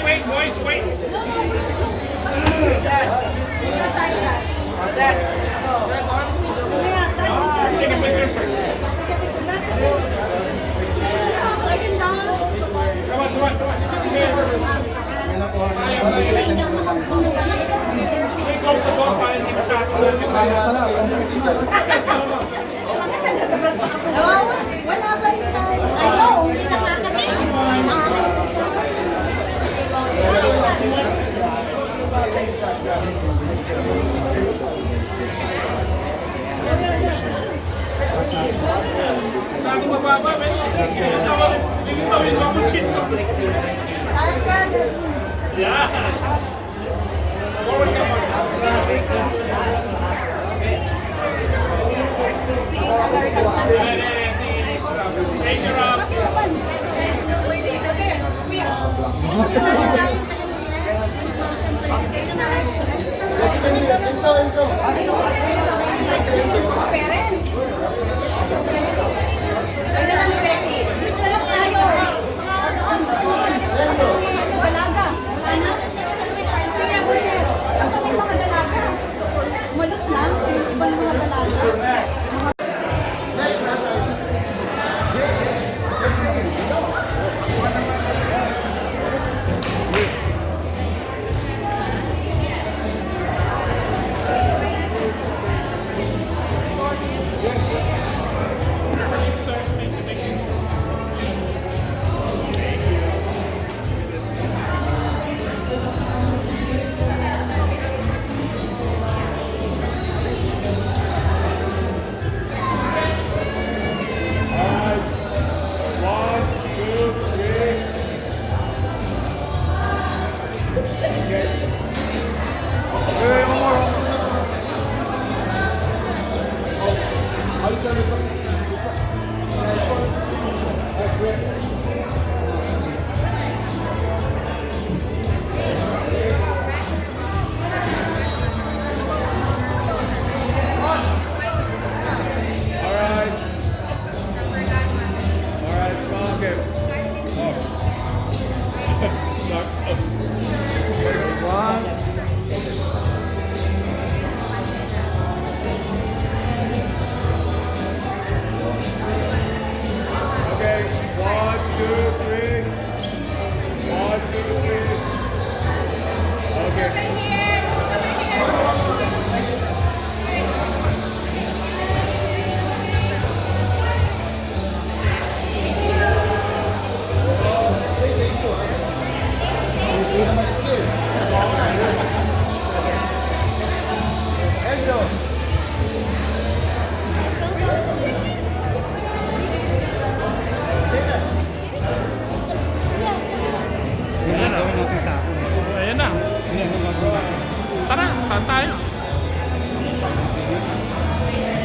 Wait, boys, wait. Take a picture first. Come on. Stay close to both para hindi masyado. Wala ba rin tayo? Ano? Hindi na nga kami. Sabi mababa, may yeah. Forward take your up. Umalis na? Iba na mga dalaga.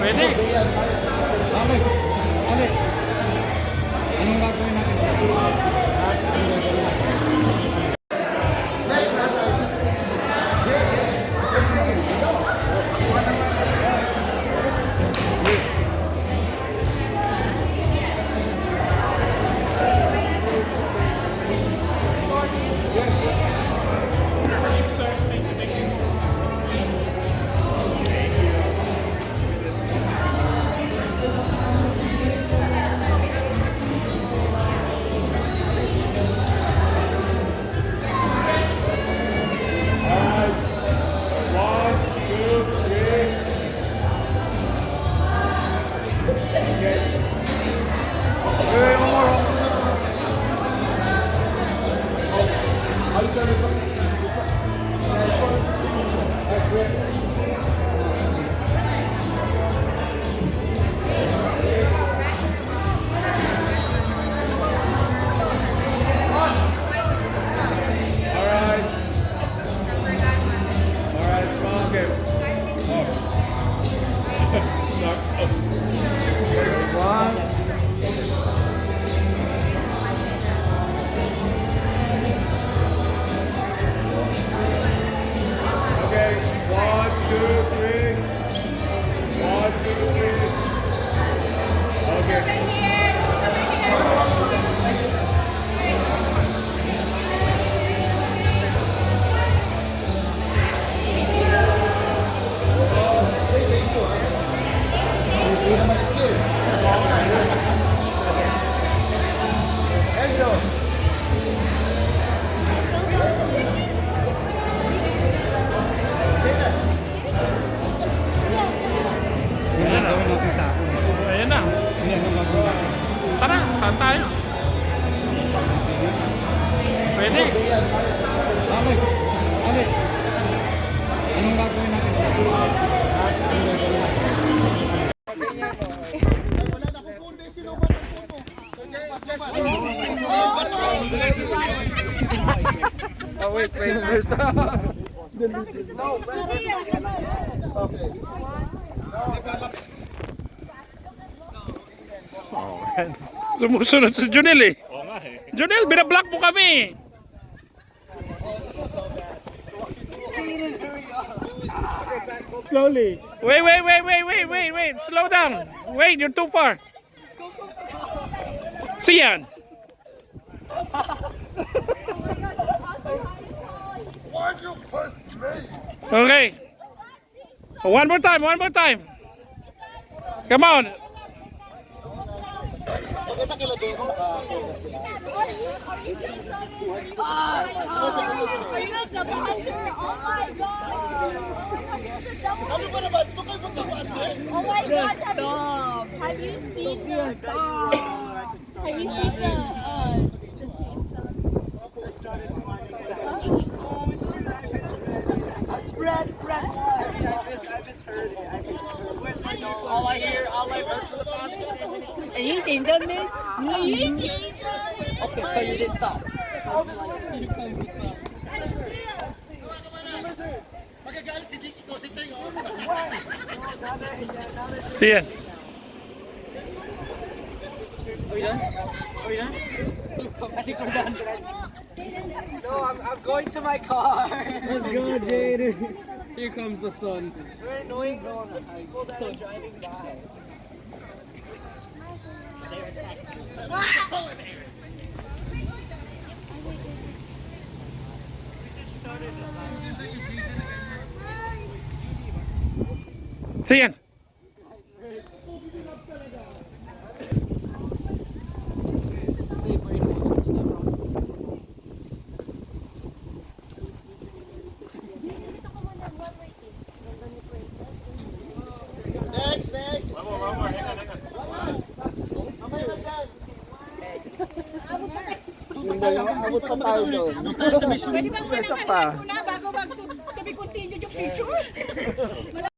Pwede. Alex, Alex, anong gagawin natin? Next natin. Ayan na. Tara, saan tayo? Pwede. Alex, Alex, anong gagawin natin? Oh wait, there's Sumusunod si Junel eh. Junel, binablock mo kami. Slowly. Wait. Slow down. Wait, you're too far. Siyan. Okay. One more time. Come on. Oh my God! Stop! Have you seen the Brad. I misheard it. Where's my dog? All I've heard for the past 10 minutes. And you came done, man? Okay, so you didn't stop. Siyan. Are we done? I think we're done. No, I'm going to my car. Let's go, Jaden. Here comes the sun. Very annoying people that are driving by. Siyan. Next. Abot pa tayo doon. Pwede bang manang pa bago mag-to be continued yung picture?